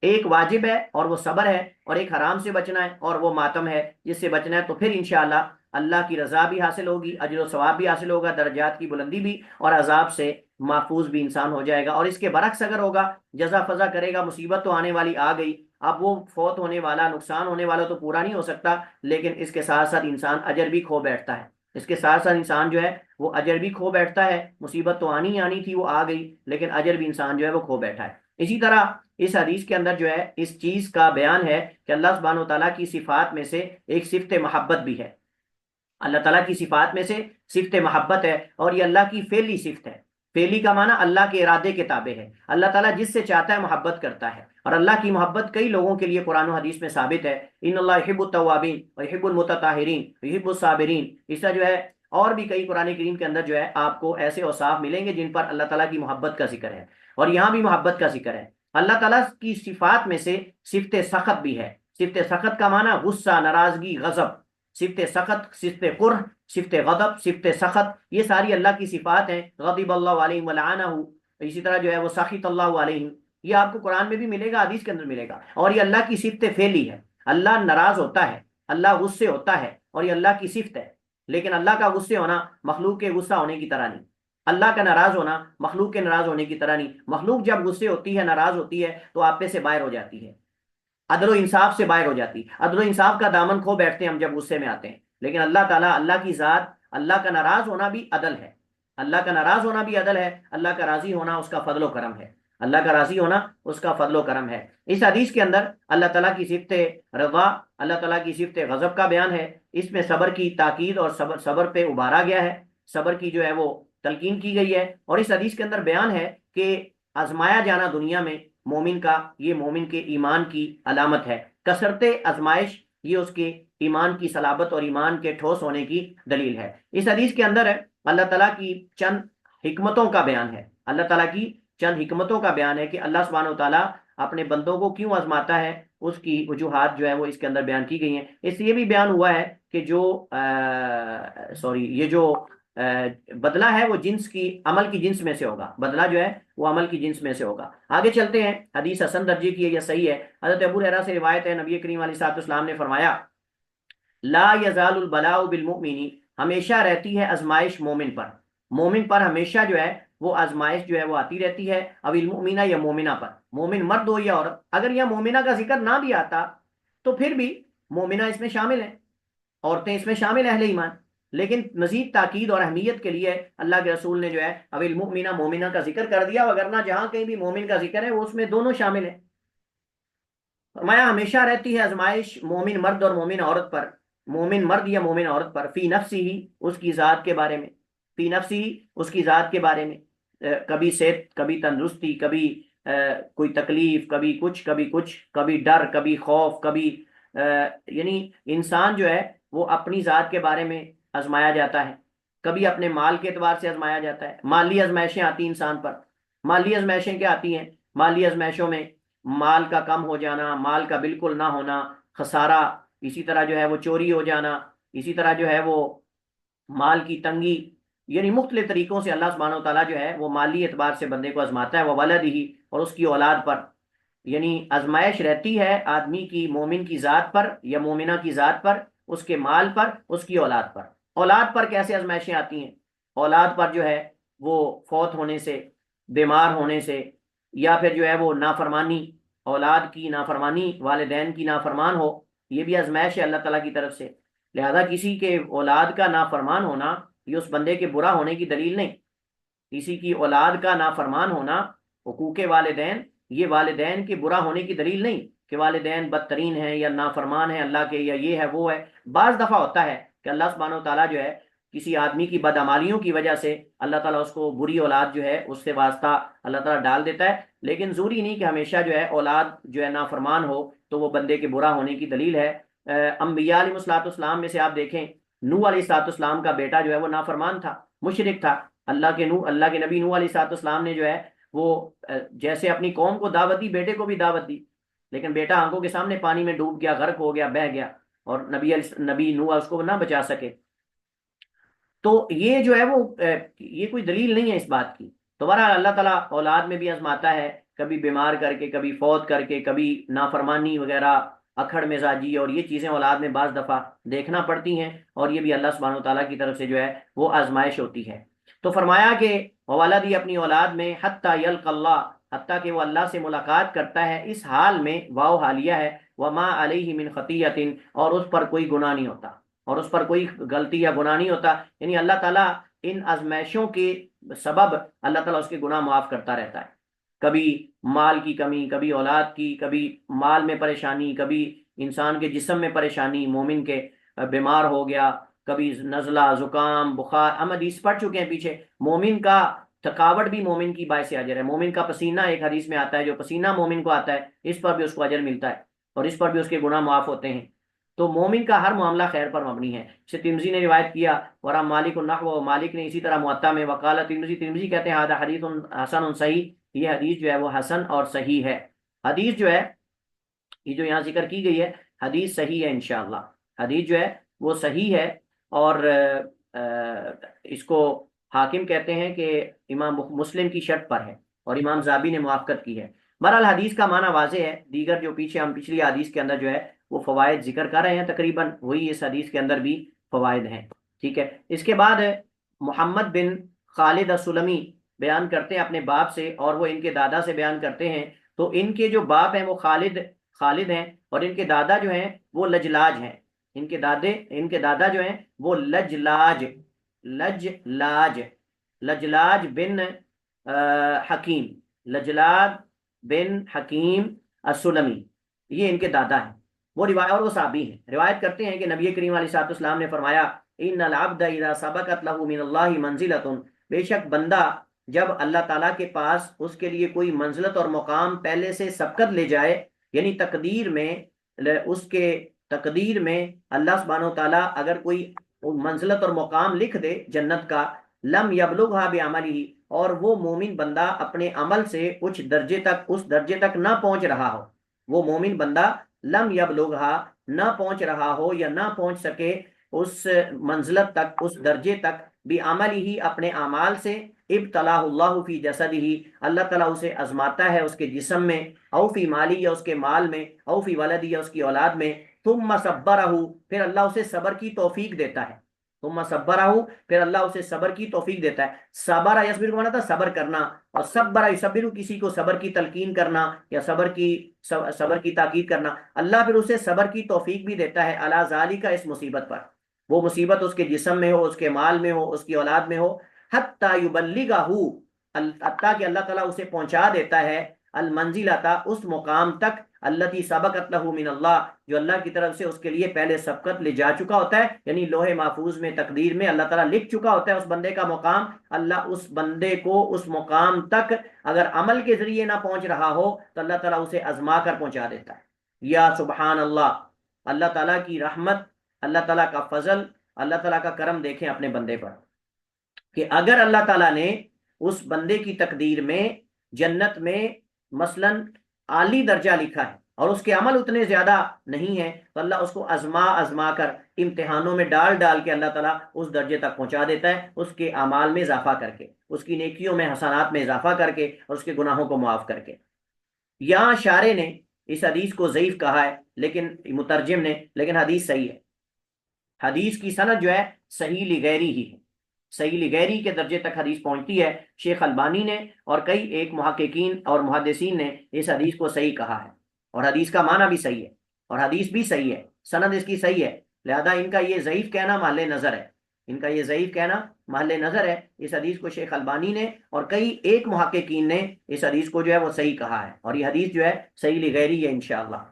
ایک واجب ہے اور وہ صبر ہے، اور ایک حرام سے بچنا ہے اور وہ ماتم ہے جس سے بچنا ہے، تو پھر انشاءاللہ اللہ کی رضا بھی حاصل ہوگی، اجر و ثواب بھی حاصل ہوگا، درجات کی بلندی بھی، اور عذاب سے محفوظ بھی انسان ہو جائے گا۔ اور اس کے برعکس اگر ہوگا، جزا فضا کرے گا، مصیبت تو آنے والی آ گئی، اب وہ فوت ہونے والا، نقصان ہونے والا تو پورا نہیں ہو سکتا، لیکن اس کے ساتھ ساتھ انسان اجر بھی کھو بیٹھتا ہے، اس کے ساتھ ساتھ انسان جو ہے وہ اجر بھی کھو بیٹھتا ہے۔ مصیبت تو آنی آنی تھی، وہ آ گئی، لیکن اجر بھی انسان جو ہے وہ کھو بیٹھا ہے۔ اسی طرح اس حدیث کے اندر جو ہے اس چیز کا بیان ہے کہ اللہ سبحانہ وتعالیٰ کی صفات میں سے ایک صفت محبت بھی ہے، اللہ تعالیٰ کی صفات میں سے صفت محبت ہے، اور یہ اللہ کی فعلی صفت ہے۔ فعلی کا معنی اللہ کے ارادے کے تابع ہے، اللہ تعالیٰ جس سے چاہتا ہے محبت کرتا ہے، اور اللہ کی محبت کئی لوگوں کے لیے قرآن و حدیث میں ثابت ہے، ان اللہ یحب التوابین ویحب المتطہرین ویحب الصابرین۔ اس طرح جو ہے اور بھی کئی قرآن کریم کے اندر جو ہے آپ کو ایسے اوصاف ملیں گے جن پر اللہ تعالیٰ کی محبت کا ذکر ہے، اور یہاں بھی محبت کا ذکر ہے۔ اللہ تعالیٰ کی صفات میں سے صفت سخط بھی ہے۔ صفت سخط کا معنی غصہ، ناراضگی، غضب۔ صفت سخط، صفت قرح، صفت غضب، صفت سخط، یہ ساری اللہ کی صفات ہیں۔ غضب اللہ علیہم ولعنہ، اسی طرح جو ہے وہ سخط اللہ علیہم، یہ آپ کو قرآن میں بھی ملے گا، حدیث کے اندر ملے گا، اور یہ اللہ کی صفت فعلی ہے۔ اللہ ناراض ہوتا ہے، اللہ غصے ہوتا ہے، اور یہ اللہ کی صفت ہے، لیکن اللہ کا غصے ہونا مخلوق کے غصہ ہونے کی طرح نہیں، اللہ کا ناراض ہونا مخلوق کے ناراض ہونے کی طرح نہیں۔ مخلوق جب غصے ہوتی ہے، ناراض ہوتی ہے، تو آپ پہ سے باہر ہو جاتی ہے، عدل و انصاف سے باہر ہو جاتی، عدل و انصاف کا دامن کھو بیٹھتے ہیں ہم جب غصے میں آتے ہیں۔ لیکن اللہ تعالیٰ، اللہ کی ذات، اللہ کا ناراض ہونا بھی عدل ہے، اللہ کا ناراض ہونا بھی عدل ہے، اللہ کا راضی ہونا اس کا فضل و کرم ہے، اللہ کا راضی ہونا اس کا فضل و کرم ہے۔ اس حدیث کے اندر اللہ تعالیٰ کی صفت رضا، اللہ تعالیٰ کی صفت غضب کا بیان ہے، اس میں صبر کی تاکید اور صبر پہ ابھارا گیا ہے، صبر کی جو ہے وہ تلقین کی گئی ہے۔ اور اس حدیث کے اندر بیان ہے کہ آزمایا جانا دنیا میں مومن کا، یہ مومن کے ایمان کی علامت ہے، کثرت آزمائش یہ اس کے ایمان کی صلابت اور ایمان کے ٹھوس ہونے کی دلیل ہے۔ اس حدیث کے اندر اللہ تعالیٰ کی چند حکمتوں کا بیان ہے، اللہ تعالیٰ کی چند حکمتوں کا بیان ہے کہ اللہ سبحانہ وتعالیٰ اپنے بندوں کو کیوں آزماتا ہے، اس کی وجوہات جو ہے وہ اس کے اندر بیان کی گئی ہیں۔ اس لیے بھی بیان ہوا ہے کہ جو یہ جو بدلہ ہے وہ جنس کی عمل کی جنس میں سے ہوگا، بدلہ جو ہے وہ عمل کی جنس میں سے ہوگا۔ آگے چلتے ہیں، حدیث حسن درجے کی ہے یا صحیح ہے۔ حضرت ابو ہریرہ سے روایت ہے، نبی کریم علیہ الصلوۃ والسلام نے فرمایا لا یزال البلاء بالمؤمن، ہمیشہ رہتی ہے آزمائش مومن پر، مومن پر ہمیشہ جو ہے وہ آزمائش جو ہے وہ آتی رہتی ہے، او المؤمنہ یا مومنہ پر، مومن مرد ہو یا عورت۔ اگر یہ مومنہ کا ذکر نہ بھی آتا تو پھر بھی مومنہ اس میں شامل ہیں، عورتیں اس میں شامل ہیں، اہل ایمان، لیکن مزید تاکید اور اہمیت کے لیے اللہ کے رسول نے جو ہے او المؤمنہ مومنہ کا ذکر کر دیا، وگرنہ جہاں کہیں بھی مومن کا ذکر ہے وہ اس میں دونوں شامل ہیں۔ فرمایا ہمیشہ رہتی ہے آزمائش مومن مرد اور مومن عورت پر، مومن مرد یا مومن عورت پر، فی نفسی ہی، اس کی ذات کے بارے میں، فی نفسی ہی، اس کی ذات کے بارے میں، کبھی صحت، کبھی تندرستی، کبھی کوئی تکلیف، کبھی کچھ کبھی کچھ، کبھی ڈر، کبھی خوف، کبھی یعنی انسان جو ہے وہ اپنی ذات کے بارے میں آزمایا جاتا ہے، کبھی اپنے مال کے اعتبار سے آزمایا جاتا ہے، مالی آزمائشیں آتی ہیں انسان پر۔ مالی آزمائشیں کیا آتی ہیں؟ مالی آزمائشوں میں مال کا کم ہو جانا، مال کا بالکل نہ ہونا، خسارہ، اسی طرح جو ہے وہ چوری ہو جانا، اسی طرح جو ہے وہ مال کی تنگی، یعنی مختلف طریقوں سے اللہ سبحانہ و تعالیٰ جو ہے وہ مالی اعتبار سے بندے کو آزماتا ہے، وہ ولدہ، اور اس کی اولاد پر، یعنی آزمائش رہتی ہے آدمی کی مومن کی ذات پر یا مومنہ کی ذات پر، اس کے مال پر، اس کی اولاد پر۔ اولاد پر کیسے آزمائشیں آتی ہیں؟ اولاد پر جو ہے وہ فوت ہونے سے، بیمار ہونے سے، یا پھر جو ہے وہ نافرمانی، اولاد کی نافرمانی، والدین کی نافرمان ہو، یہ بھی آزمائش ہے اللہ تعالیٰ کی طرف سے۔ لہذا کسی کے اولاد کا نافرمان ہونا یہ اس بندے کے برا ہونے کی دلیل نہیں، کسی کی اولاد کا نافرمان ہونا، حقوق والدین، یہ والدین کے برا ہونے کی دلیل نہیں کہ والدین بدترین ہیں یا نافرمان ہیں اللہ کے، یا یہ ہے وہ ہے۔ بعض دفعہ ہوتا ہے کہ اللہ سبحانہ و تعالیٰ جو ہے کسی آدمی کی بدعمالیوں کی وجہ سے اللہ تعالیٰ اس کو بری اولاد جو ہے اس سے واسطہ اللہ تعالیٰ ڈال دیتا ہے، لیکن ضروری نہیں کہ ہمیشہ جو ہے اولاد جو ہے نافرمان ہو تو وہ بندے کے برا ہونے کی دلیل ہے۔ انبیاء علیہ الصلوۃ والسلام میں سے آپ دیکھیں، نوح علیہ الصلوۃ والسلام کا بیٹا جو ہے وہ نافرمان تھا، مشرک تھا۔ اللہ کے نبی نوح علیہ الصلوۃ والسلام نے جو ہے وہ جیسے اپنی قوم کو دعوت دی، بیٹے کو بھی دعوت دی، لیکن بیٹا آنکھوں کے سامنے پانی میں ڈوب گیا، غرق ہو گیا، بہہ گیا، اور نبی نوح اس کو نہ بچا سکے۔ تو یہ جو ہے وہ یہ کوئی دلیل نہیں ہے اس بات کی۔ دوبارہ اللہ تعالیٰ اولاد میں بھی آزماتا ہے، کبھی بیمار کر کے، کبھی فوت کر کے، کبھی نافرمانی وغیرہ، اکھڑ مزاجی، اور یہ چیزیں اولاد میں بعض دفعہ دیکھنا پڑتی ہیں، اور یہ بھی اللہ سبحانہ و تعالیٰ کی طرف سے جو ہے وہ آزمائش ہوتی ہے۔ تو فرمایا کہ ولدی، اپنی اولاد میں، حتیٰ یلق اللہ، حتیٰ کہ وہ اللہ سے ملاقات کرتا ہے، اس حال میں، واو حالیہ ہے، وما علیہ من خطیۃ، اور اس پر کوئی گناہ نہیں ہوتا، اور اس پر کوئی غلطی یا گناہ نہیں ہوتا، یعنی اللہ تعالیٰ ان آزمائشوں کے سبب اللہ تعالیٰ اس کے گناہ معاف کرتا رہتا ہے۔ کبھی مال کی کمی، کبھی اولاد کی، کبھی مال میں پریشانی، کبھی انسان کے جسم میں پریشانی، مومن کے بیمار ہو گیا، کبھی نزلہ، زکام، بخار، ہم حدیث پڑھ چکے ہیں پیچھے، مومن کا تھکاوٹ بھی مومن کی باعث اجر ہے، مومن کا پسینہ ایک حدیث میں آتا ہے، جو پسینہ مومن کو آتا ہے اس پر بھی اس کو اجر ملتا ہے، اور اس پر بھی اس کے گناہ معاف ہوتے ہیں۔ تو مومن کا ہر معاملہ خیر پر مبنی ہے۔ اسے ترمذی نے روایت کیا، اور مالک النحو، مالک نے اسی طرح موطا میں، وقال ترمذی، ترمذی کہتے ہیں ہذا حدیث حسن صحیح، یہ حدیث جو ہے وہ حسن اور صحیح ہے۔ حدیث جو ہے یہ جو یہاں ذکر کی گئی ہے حدیث صحیح ہے انشاءاللہ، حدیث جو ہے وہ صحیح ہے، اور اس کو حاکم کہتے ہیں کہ امام مسلم کی شرط پر ہے، اور امام زابی نے موافقت کی ہے۔ بہرحال حدیث کا معنی واضح ہے، دیگر جو پیچھے ہم پچھلی حدیث کے اندر جو ہے وہ فوائد ذکر کر رہے ہیں، تقریباً وہی اس حدیث کے اندر بھی فوائد ہیں، ٹھیک ہے۔ اس کے بعد محمد بن خالد السلمی بیان کرتے ہیں اپنے باپ سے، اور وہ ان کے دادا سے بیان کرتے ہیں، تو ان کے جو باپ ہیں وہ خالد ہیں، اور ان کے دادا جو ہیں وہ لجلاج ہیں، ان کے دادا جو ہیں وہ لجلاج بن حکیم، لجلاج بن حکیم السلمی، یہ ان کے دادا ہیں، وہ روایت، اور وہ صحابی ہیں، روایت کرتے ہیں کہ نبی کریم علیہ الصلوۃ والسلام نے فرمایا ان العبد اذا سبقت له من اللہ منزلۃ، بے شک بندہ جب اللہ تعالیٰ کے پاس اس کے لیے کوئی منزلت اور مقام پہلے سے سبقت لے جائے، یعنی تقدیر میں، اس کے تقدیر میں اللہ سبحانہ و تعالیٰ اگر کوئی منزلت اور مقام لکھ دے جنت کا، لم یبلغها بعملہ، اور وہ مومن بندہ اپنے عمل سے اس درجے تک نہ پہنچ رہا ہو، وہ مومن بندہ لم یبلغھا نہ پہنچ رہا ہو یا نہ پہنچ سکے اس منزلت تک، اس درجے تک، بعمل ہی اپنے اعمال سے، ابتلاہ اللہ فی جسدہ اللہ تعالیٰ اسے آزماتا ہے اس کے جسم میں، او فی مالی یا اس کے مال میں، او فی ولدی یا اس کی اولاد میں، ثم صبرہ پھر اللہ اسے صبر کی توفیق دیتا ہے، ثم صبرہ پھر اللہ اسے صبر کی توفیق دیتا ہے۔ صبر یصبر کو مانا تھا صبر کرنا، اور صبر یصبر کسی کو صبر کی تلقین کرنا یا صبر کی تاکید کرنا، اللہ پھر اسے صبر کی توفیق بھی دیتا ہے علی ذالک اس مصیبت پر، وہ مصیبت اس کے جسم میں ہو، اس کے مال میں ہو، اس کی اولاد میں ہو، حتی یبلغہ حتیٰ کہ اللہ تعالیٰ اسے پہنچا دیتا ہے المنزلتا اس مقام تک، التی سبقت لہ من اللہ جو اللہ کی طرف سے اس کے لیے پہلے سبقت لے جا چکا ہوتا ہے، یعنی لوح محفوظ میں تقدیر میں اللہ تعالیٰ لکھ چکا ہوتا ہے اس بندے کا مقام، اللہ اس بندے کو اس مقام تک اگر عمل کے ذریعے نہ پہنچ رہا ہو تو اللہ تعالیٰ اسے آزما کر پہنچا دیتا ہے۔ یا سبحان اللہ، اللہ تعالیٰ کی رحمت، اللہ تعالیٰ کا فضل، اللہ تعالیٰ کا کرم دیکھیں اپنے بندے پر، کہ اگر اللہ تعالیٰ نے اس بندے کی تقدیر میں جنت میں مثلا اعلی درجہ لکھا ہے اور اس کے عمل اتنے زیادہ نہیں ہیں تو اللہ اس کو آزما کر امتحانوں میں ڈال کے اللہ تعالیٰ اس درجے تک پہنچا دیتا ہے، اس کے اعمال میں اضافہ کر کے، اس کی نیکیوں میں حسنات میں اضافہ کر کے اور اس کے گناہوں کو معاف کر کے۔ یہاں شارح نے اس حدیث کو ضعیف کہا ہے لیکن مترجم نے، لیکن حدیث صحیح ہے، حدیث کی سند جو ہے صحیح لغیری ہی ہے، صحیح لغیری کے درجے تک حدیث پہنچتی ہے۔ شیخ البانی نے اور کئی ایک محققین اور محدثین نے اس حدیث کو صحیح کہا ہے، اور حدیث کا معنی بھی صحیح ہے اور حدیث بھی صحیح ہے، سند اس کی صحیح ہے، لہذا ان کا یہ ضعیف کہنا محل نظر ہے، ان کا یہ ضعیف کہنا محل نظر ہے۔ اس حدیث کو شیخ البانی نے اور کئی ایک محققین نے اس حدیث کو جو ہے وہ صحیح کہا ہے، اور یہ حدیث جو ہے صحیح لغیری ہے انشاءاللہ۔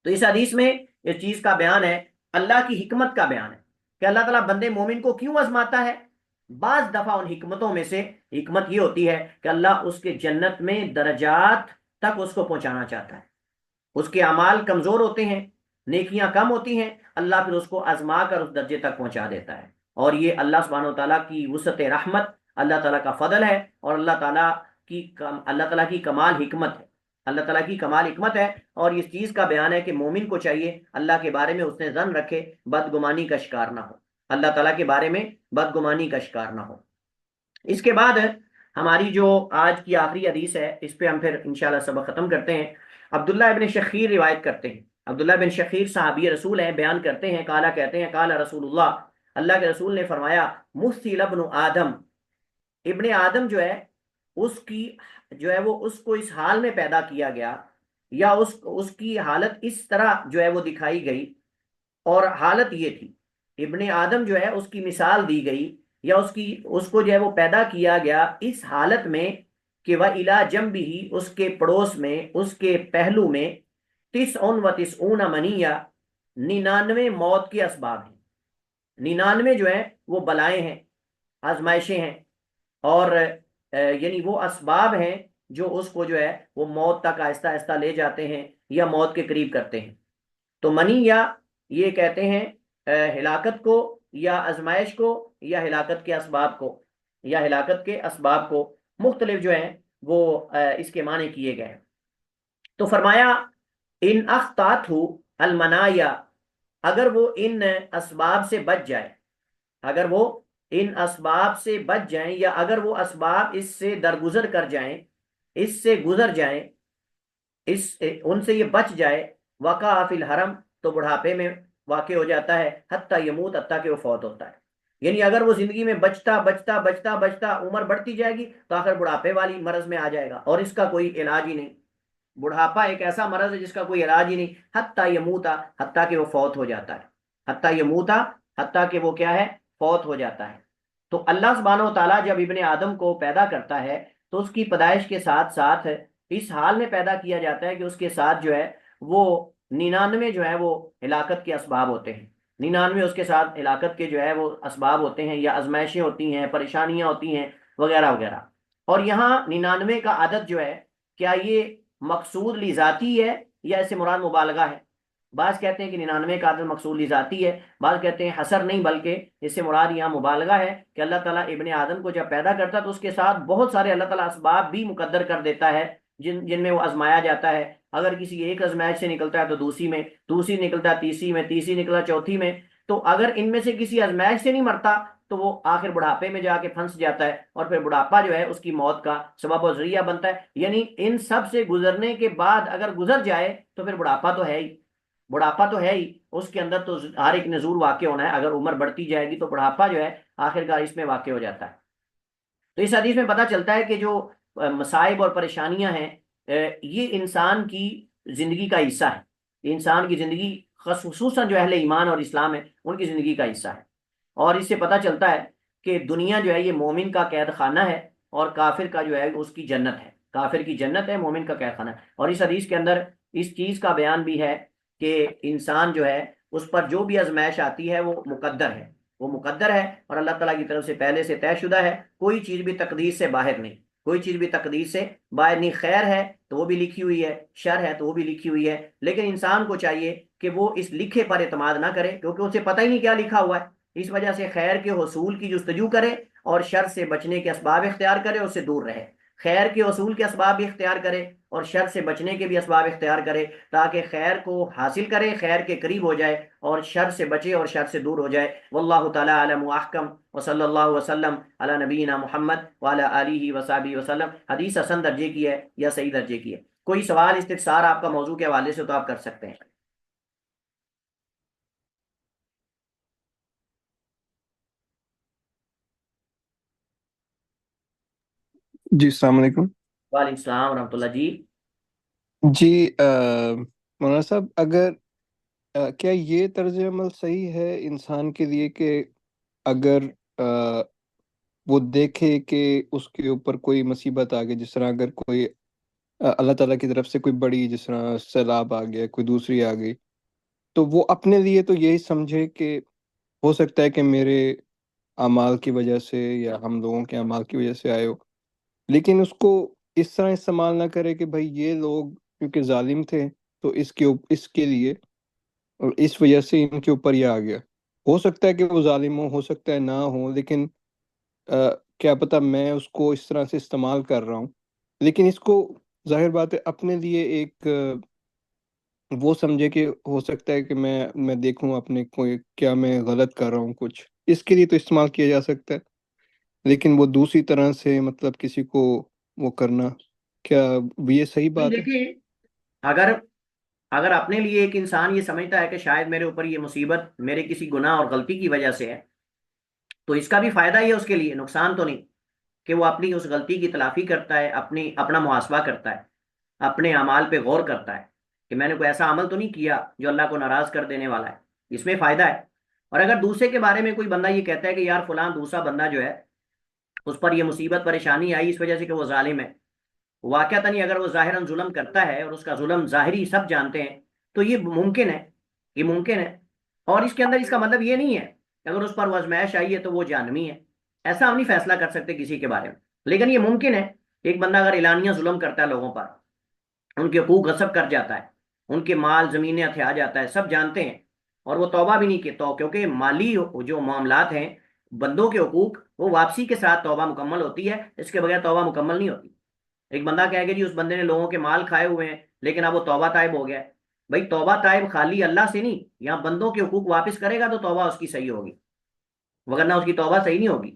تو اس حدیث میں اس چیز کا بیان ہے، اللہ کی حکمت کا بیان ہے کہ اللہ تعالیٰ بندے مومن کو کیوں آزماتا ہے۔ بعض دفعہ ان حکمتوں میں سے حکمت یہ ہوتی ہے کہ اللہ اس کے جنت میں درجات تک اس کو پہنچانا چاہتا ہے، اس کے اعمال کمزور ہوتے ہیں، نیکیاں کم ہوتی ہیں، اللہ پھر اس کو آزما کر اس درجے تک پہنچا دیتا ہے، اور یہ اللہ سبحانہ وتعالیٰ کی وسعت رحمت، اللہ تعالیٰ کا فضل ہے، اور اللہ تعالیٰ کی کمال حکمت ہے، اللہ تعالیٰ کی کمال حکمت ہے، اور اس چیز کا بیان ہے کہ مومن کو چاہیے اللہ کے بارے میں اس نے ظن رکھے، بدگمانی کا شکار نہ ہو، اللہ تعالیٰ کے بارے میں بدگمانی کا شکار نہ ہو۔ اس کے بعد ہماری جو آج کی آخری حدیث ہے، اس پہ ہم پھر انشاءاللہ سبق ختم کرتے ہیں۔ عبداللہ ابن شخیر روایت کرتے ہیں، عبداللہ بن شخیر صحابی رسول ہیں، بیان کرتے ہیں، قالا کہتے ہیں، قال رسول اللہ کے رسول نے فرمایا، مثل ابن آدم، ابن آدم جو ہے اس کی جو ہے وہ اس کو اس حال میں پیدا کیا گیا، یا اس کی حالت اس طرح جو ہے وہ دکھائی گئی، اور حالت یہ تھی، ابن آدم جو ہے اس کی مثال دی گئی، یا اس کو جو ہے وہ پیدا کیا گیا اس حالت میں کہ وَإِلَى جَنبِهِ اس کے پڑوس میں، اس کے پہلو میں، 99 منیہ 99 موت کے اسباب ہیں، 99 جو ہے وہ بلائیں ہیں، آزمائشیں ہیں، اور یعنی وہ اسباب ہیں جو اس کو جو ہے وہ موت تک آہستہ آہستہ لے جاتے ہیں یا موت کے قریب کرتے ہیں۔ تو منیہ یہ کہتے ہیں ہلاکت کو یا آزمائش کو یا ہلاکت کے اسباب کو، یا ہلاکت کے اسباب کو، مختلف جو ہیں وہ اس کے معنی کیے گئے ہیں۔ تو فرمایا ان اخطات المنایا، اگر وہ ان اسباب سے بچ جائے، اگر وہ ان اسباب سے بچ جائیں، یا اگر وہ اسباب اس سے درگزر کر جائیں، اس سے گزر جائیں، ان سے یہ بچ جائے، وقع فی الحرم تو بڑھاپے میں واقع ہو جاتا ہے، حتیٰ یموت حتیٰ کہ وہ فوت ہوتا ہے، یعنی اگر وہ زندگی میں بچتا عمر بڑھتی جائے گی تو آخر بڑھاپے والی مرض میں آ جائے گا، اور اس کا کوئی علاج ہی نہیں، بڑھاپا ایک ایسا مرض ہے جس کا کوئی علاج ہی نہیں، حتیٰ یموت حتیٰ کہ وہ فوت ہو جاتا ہے، حتیٰ یموت حتیٰ کہ وہ کیا ہے، فوت ہو جاتا ہے۔ تو اللہ سبحانہ و تعالیٰ جب ابن آدم کو پیدا کرتا ہے تو اس کی پیدائش کے ساتھ ساتھ اس حال میں پیدا کیا جاتا ہے کہ اس کے ساتھ جو ہے وہ 99 جو ہے وہ ہلاکت کے اسباب ہوتے ہیں، 99 اس کے ساتھ ہلاکت کے جو ہے وہ اسباب ہوتے ہیں، یا آزمائشیں ہوتی ہیں، پریشانیاں ہوتی ہیں، وغیرہ وغیرہ۔ اور یہاں 99 کا عدد جو ہے، کیا یہ مقصود لذاتی ہے یا اس سے مراد مبالغہ ہے؟ بعض کہتے ہیں کہ 99 کا عدد مقصود ذاتی ہے، بعض کہتے ہیں حصر نہیں بلکہ اس سے مراد یہاں مبالغہ ہے کہ اللہ تعالیٰ ابن آدم کو جب پیدا کرتا ہے تو اس کے ساتھ بہت سارے اللہ تعالیٰ اسباب بھی مقدر کر دیتا ہے جن میں وہ آزمایا جاتا ہے. اگر کسی ایک آزمائش سے نکلتا ہے تو دوسری میں، دوسری نکلتا ہے تیسری میں، تیسری نکلا چوتھی میں. تو اگر ان میں سے کسی آزمائش سے نہیں مرتا تو وہ آخر بڑھاپے میں جا کے پھنس جاتا ہے، اور پھر بڑھاپا جو ہے اس کی موت کا سبب و ذریعہ بنتا ہے. یعنی ان سب سے گزرنے کے بعد اگر گزر جائے تو پھر بڑھاپا تو ہے ہی، بڑھاپا تو ہے ہی، اس کے اندر تو ہر ایک نزول واقع ہونا ہے. اگر عمر بڑھتی جائے گی تو بڑھاپا جو ہے آخر کار اس میں واقع ہو جاتا ہے. تو اس حدیث میں پتہ چلتا ہے کہ جو مصائب اور پریشانیاں ہیں یہ انسان کی زندگی کا حصہ ہے. انسان کی زندگی خصوصاً جو اہل ایمان اور اسلام ہے ان کی زندگی کا حصہ ہے. اور اس سے پتہ چلتا ہے کہ دنیا جو ہے یہ مومن کا قید خانہ ہے اور کافر کا جو ہے اس کی جنت ہے. کافر کی جنت ہے، مومن کا قید خانہ ہے. اور اس حدیث کے اندر اس چیز کا بیان بھی ہے کہ انسان جو ہے اس پر جو بھی آزمائش آتی ہے وہ مقدر ہے، وہ مقدر ہے اور اللہ تعالیٰ کی طرف سے پہلے سے طے شدہ ہے. کوئی چیز بھی تقدیر سے باہر نہیں، کوئی چیز بھی تقدیر سے باہر نہیں. خیر ہے تو وہ بھی لکھی ہوئی ہے، شر ہے تو وہ بھی لکھی ہوئی ہے. لیکن انسان کو چاہیے کہ وہ اس لکھے پر اعتماد نہ کرے کیونکہ اسے پتہ ہی نہیں کیا لکھا ہوا ہے. اس وجہ سے خیر کے حصول کی جستجو کرے اور شر سے بچنے کے اسباب اختیار کرے، اس سے دور رہے. خیر کے حصول کے اسباب بھی اختیار کرے اور شر سے بچنے کے بھی اسباب اختیار کرے تاکہ خیر کو حاصل کرے، خیر کے قریب ہو جائے اور شر سے بچے اور شر سے دور ہو جائے. واللہ تعالی عالم واحکم وصلی اللہ وسلم علی نبینا محمد وعلی آلہ وصحبہ وسلم. حدیث حسن درجے کی ہے یا صحیح درجے کی ہے. کوئی سوال استفسار آپ کا موضوع کے حوالے سے تو آپ کر سکتے ہیں. جی السلام علیکم. وعلیکم السلام ورحمۃ اللہ جی. جی مولانا صاحب، اگر کیا یہ طرز عمل صحیح ہے انسان کے لیے کہ اگر آ، وہ دیکھے کہ اس کے اوپر کوئی مصیبت آ گئی، جس طرح اگر کوئی اللہ تعالیٰ کی طرف سے کوئی بڑی، جس طرح سیلاب آ گیا، کوئی دوسری آ گئی، تو وہ اپنے لیے تو یہی سمجھے کہ ہو سکتا ہے کہ میرے اعمال کی وجہ سے یا ہم لوگوں کے اعمال کی وجہ سے آئے ہو، لیکن اس کو اس طرح استعمال نہ کرے کہ بھائی یہ لوگ کیونکہ ظالم تھے تو اس کے لیے اور اس وجہ سے ان کے اوپر یہ آ گیا. ہو سکتا ہے کہ وہ ظالم ہو سکتا ہے نہ ہو، لیکن کیا پتہ میں اس کو اس طرح سے استعمال کر رہا ہوں، لیکن اس کو ظاہر بات ہے اپنے لیے ایک وہ سمجھے کہ ہو سکتا ہے کہ میں دیکھوں اپنے کوئی کیا میں غلط کر رہا ہوں کچھ، اس کے لیے تو استعمال کیا جا سکتا ہے. لیکن وہ دوسری طرح سے مطلب کسی کو وہ کرنا، کیا یہ صحیح نہیں بات ہے؟ دیکھیے، اگر اگر اپنے لیے ایک انسان یہ سمجھتا ہے کہ شاید میرے اوپر یہ مصیبت میرے کسی گناہ اور غلطی کی وجہ سے ہے تو اس کا بھی فائدہ ہی ہے، اس کے لیے نقصان تو نہیں کہ وہ اپنی اس غلطی کی تلافی کرتا ہے، اپنا محاسبہ کرتا ہے، اپنے اعمال پہ غور کرتا ہے کہ میں نے کوئی ایسا عمل تو نہیں کیا جو اللہ کو ناراض کر دینے والا ہے. اس میں فائدہ ہے. اور اگر دوسرے کے بارے میں کوئی بندہ یہ کہتا ہے کہ یار فلاں دوسرا بندہ جو ہے اس پر یہ مصیبت پریشانی آئی اس وجہ سے کہ وہ ظالم ہے، واقعتا نہیں اگر وہ ظاہراً ظلم کرتا ہے اور اس کا ظلم ظاہری سب جانتے ہیں تو یہ ممکن ہے، یہ ممکن ہے. اور اس کے اندر اس کا مطلب یہ نہیں ہے کہ اگر اس پر وہ آزمائش آئی ہے تو وہ جہنمی ہے. ایسا ہم نہیں فیصلہ کر سکتے کسی کے بارے میں. لیکن یہ ممکن ہے کہ ایک بندہ اگر اعلانیہ ظلم کرتا ہے لوگوں پر، ان کے حقوق غصب کر جاتا ہے، ان کے مال زمینیں ہتھیا جاتا ہے، سب جانتے ہیں اور وہ توبہ بھی نہیں کی تو کیونکہ مالی جو معاملات ہیں بندوں کے حقوق وہ واپسی کے ساتھ توبہ مکمل ہوتی ہے، اس کے بغیر توبہ مکمل نہیں ہوتی. ایک بندہ کہے گا جی اس بندے نے لوگوں کے مال کھائے ہوئے ہیں لیکن اب وہ توبہ طائب ہو گیا ہے. بھائی توبہ طائب خالی اللہ سے نہیں، یہاں بندوں کے حقوق واپس کرے گا تو توبہ اس کی صحیح ہوگی، وگرنہ اس کی توبہ صحیح نہیں ہوگی.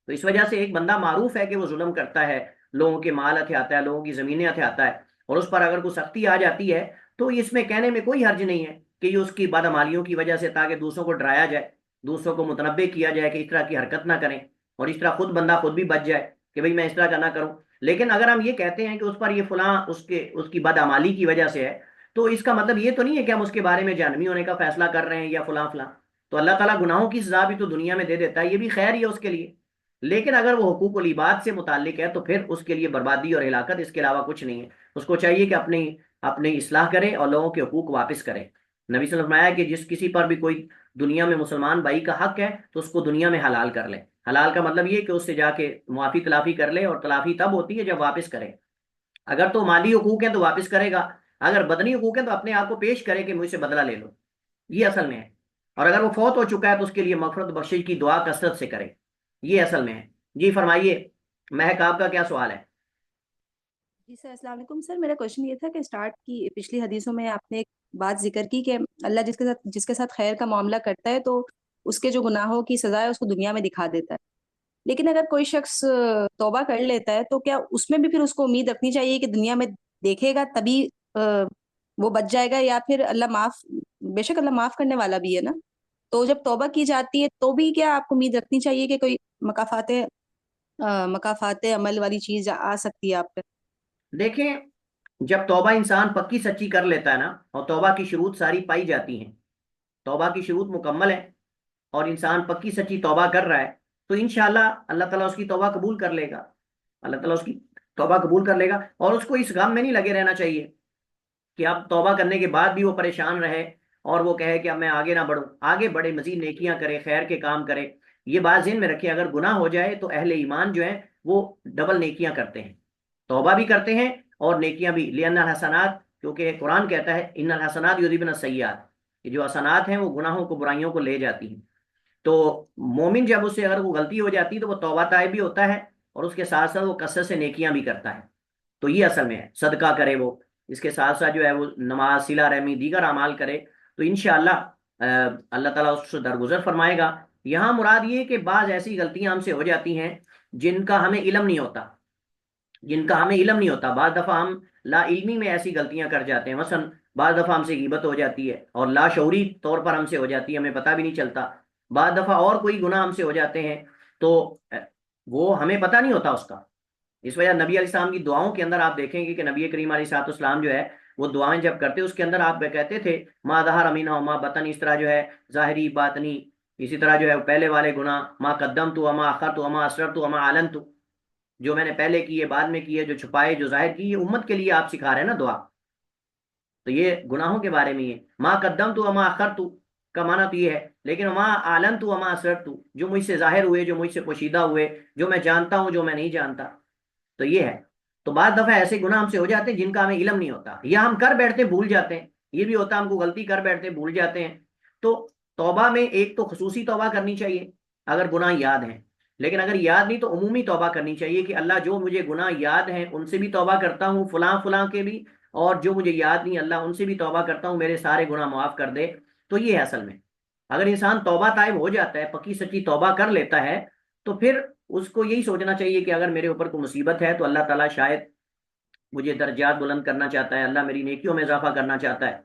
تو اس وجہ سے ایک بندہ معروف ہے کہ وہ ظلم کرتا ہے، لوگوں کے مال ہتھیاتا ہے، لوگوں کی زمینیں ہتھیاتا ہے، اور اس پر اگر کوئی سختی آ جاتی ہے تو اس میں کہنے میں کوئی حرج نہیں ہے کہ یہ اس کی بدعمالیوں کی وجہ سے تاکہ دوسروں کو ڈرایا جائے، دوسروں کو متنبع کیا جائے کہ اس طرح کی حرکت نہ کریں اور اس طرح خود بندہ خود بھی بچ جائے کہ بھئی میں اس طرح کا نہ کروں. لیکن اگر ہم یہ کہتے ہیں کہ اس پر یہ فلاں اس کی بدعمالی کی وجہ سے ہے تو اس کا مطلب یہ تو نہیں ہے کہ ہم اس کے بارے میں جہنمی ہونے کا فیصلہ کر رہے ہیں یا فلاں فلاں. تو اللہ تعالیٰ گناہوں کی سزا بھی تو دنیا میں دے دیتا ہے، یہ بھی خیر ہی ہے اس کے لیے. لیکن اگر وہ حقوق العباد سے متعلق ہے تو پھر اس کے لیے بربادی اور ہلاکت، اس کے علاوہ کچھ نہیں ہے. اس کو چاہیے کہ اپنی اصلاح کرے اور لوگوں کے حقوق واپس کرے. نبی صلی اللہ علیہ وسلم نے فرمایا کہ جس کسی پر بھی کوئی دنیا میں مسلمان بھائی کا حق ہے تو اس کو دنیا میں حلال کر لے. حلال کا مطلب یہ کہ اس سے جا کے معافی تلافی کر لے، اور تلافی تب ہوتی ہے جب واپس کرے. اگر تو مالی حقوق ہیں تو واپس کرے گا، اگر بدنی حقوق ہیں تو اپنے آپ کو پیش کرے کہ مجھ سے بدلہ لے لو، یہ اصل میں ہے۔ اور اگر وہ فوت ہو چکا ہے تو اس کے لیے مغفرت بخشش کی دعا کثرت سے کرے، یہ اصل میں ہے۔ جی فرمائیے، مہک آپ کا کیا سوال ہے؟ جی سر، السلام علیکم سر۔ میرا کوشچن یہ تھا کہ اسٹارٹ کی پچھلی حدیثوں میں آپ نے ایک بات ذکر کی کہ اللہ جس کے ساتھ خیر کا معاملہ کرتا ہے تو اس کے جو گناہوں کی سزا ہے اس کو دنیا میں دکھا دیتا ہے، لیکن اگر کوئی شخص توبہ کر لیتا ہے تو کیا اس میں بھی پھر اس کو امید رکھنی چاہیے کہ دنیا میں دیکھے گا تبھی وہ بچ جائے گا، یا پھر اللہ معاف، بے شک اللہ معاف کرنے والا بھی ہے نا، تو جب توبہ کی جاتی ہے تو بھی کیا آپ کو امید رکھنی چاہیے کہ کوئی مکافات عمل والی چیز آ سکتی ہے آپ پہ؟ دیکھیں، جب توبہ انسان پکی سچی کر لیتا ہے نا، اور توبہ کی شروط ساری پائی جاتی ہیں، توبہ کی شروط مکمل ہے، اور انسان پکی سچی توبہ کر رہا ہے، تو انشاءاللہ اللہ تعالیٰ اس کی توبہ قبول کر لے گا۔ اللہ تعالیٰ اس کی توبہ قبول کر لے گا، اور اس کو اس غم میں نہیں لگے رہنا چاہیے کہ اب توبہ کرنے کے بعد بھی وہ پریشان رہے اور وہ کہے کہ اب میں آگے نہ بڑھوں۔ آگے بڑھے، مزید نیکیاں کرے، خیر کے کام کرے۔ یہ بات ذہن میں رکھے، اگر گناہ ہو جائے تو اہل ایمان جو ہیں وہ ڈبل نیکیاں کرتے ہیں، توبہ بھی کرتے ہیں اور نیکیاں بھی، لِأَنَّ الْحَسَنَاتِ، کیونکہ قرآن کہتا ہے ان الحسنات یذہبن السیئات، کہ جو حسنات ہیں وہ گناہوں کو، برائیوں کو لے جاتی ہیں۔ تو مومن جب اسے اگر وہ غلطی ہو جاتی ہے تو وہ توبہ طائب بھی ہوتا ہے، اور اس کے ساتھ ساتھ وہ کثرت سے نیکیاں بھی کرتا ہے۔ تو یہ اصل میں ہے، صدقہ کرے وہ، اس کے ساتھ ساتھ جو ہے وہ نماز، صلہ رحمی، دیگر اعمال کرے، تو انشاءاللہ اللہ تعالیٰ اس سے درگزر فرمائے گا۔ یہاں مراد یہ کہ بعض ایسی غلطیاں ہم سے ہو جاتی ہیں جن کا ہمیں علم نہیں ہوتا، جن کا ہمیں علم نہیں ہوتا۔ بعض دفعہ ہم لا علمی میں ایسی غلطیاں کر جاتے ہیں، مثلا بعض دفعہ ہم سے غیبت ہو جاتی ہے اور لا شعوری طور پر ہم سے ہو جاتی ہے، ہمیں پتہ بھی نہیں چلتا۔ بعض دفعہ اور کوئی گناہ ہم سے ہو جاتے ہیں تو وہ ہمیں پتہ نہیں ہوتا اس کا۔ اس وجہ نبی علیہ السلام کی دعاؤں کے اندر آپ دیکھیں گے کہ نبی کریم علیہ الصلوۃ والسلام جو ہے وہ دعائیں جب کرتے اس کے اندر آپ کہتے تھے ما ظہر منہا وما بطن، اس طرح جو ہے ظاہری باطنی، اسی طرح جو ہے پہلے والے گناہ، ما قدمت وما اخرت وما اسررت وما اعلنت، جو میں نے پہلے کیے، بعد میں کیے، جو چھپائے، جو ظاہر کی، یہ امت کے لیے آپ سکھا رہے ہیں نا دعا۔ تو یہ گناہوں کے بارے میں یہ ما قدمت وما اخرت کا معنی تو یہ ہے، لیکن وما اعلنت وما اسررت، جو مجھ سے ظاہر ہوئے، جو مجھ سے پوشیدہ ہوئے، جو میں جانتا ہوں، جو میں نہیں جانتا، تو یہ ہے۔ تو بعض دفعہ ایسے گناہ ہم سے ہو جاتے ہیں جن کا ہمیں علم نہیں ہوتا، یا ہم کر بیٹھتے بھول جاتے ہیں، یہ بھی ہوتا ہے، ہم کو غلطی کر بیٹھتے بھول جاتے ہیں۔ تو توبہ میں ایک تو خصوصی توبہ کرنی چاہیے اگر گناہ یاد ہیں، لیکن اگر یاد نہیں تو عمومی توبہ کرنی چاہیے کہ اللہ جو مجھے گناہ یاد ہیں ان سے بھی توبہ کرتا ہوں، فلاں فلاں کے بھی، اور جو مجھے یاد نہیں اللہ ان سے بھی توبہ کرتا ہوں، میرے سارے گناہ معاف کر دے۔ تو یہ ہے اصل میں، اگر انسان توبہ طائب ہو جاتا ہے، پکی سچی توبہ کر لیتا ہے، تو پھر اس کو یہی سوچنا چاہیے کہ اگر میرے اوپر کوئی مصیبت ہے تو اللہ تعالیٰ شاید مجھے درجات بلند کرنا چاہتا ہے، اللہ میری نیکیوں میں اضافہ کرنا چاہتا ہے،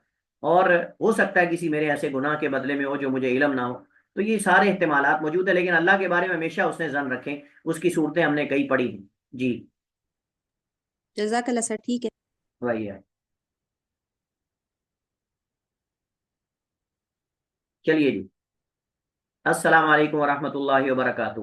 اور ہو سکتا ہے کسی میرے ایسے گناہ کے بدلے میں ہو جو مجھے علم نہ ہو۔ تو یہ سارے احتمالات موجود ہیں، لیکن اللہ کے بارے میں ہمیشہ اس نے ظن رکھیں، اس کی صورتیں ہم نے کئی پڑھی ہیں۔ جی جزاک اللہ سر، ٹھیک ہے۔ وہی ہے۔ چلیے جی، السلام علیکم ورحمۃ اللہ وبرکاتہ۔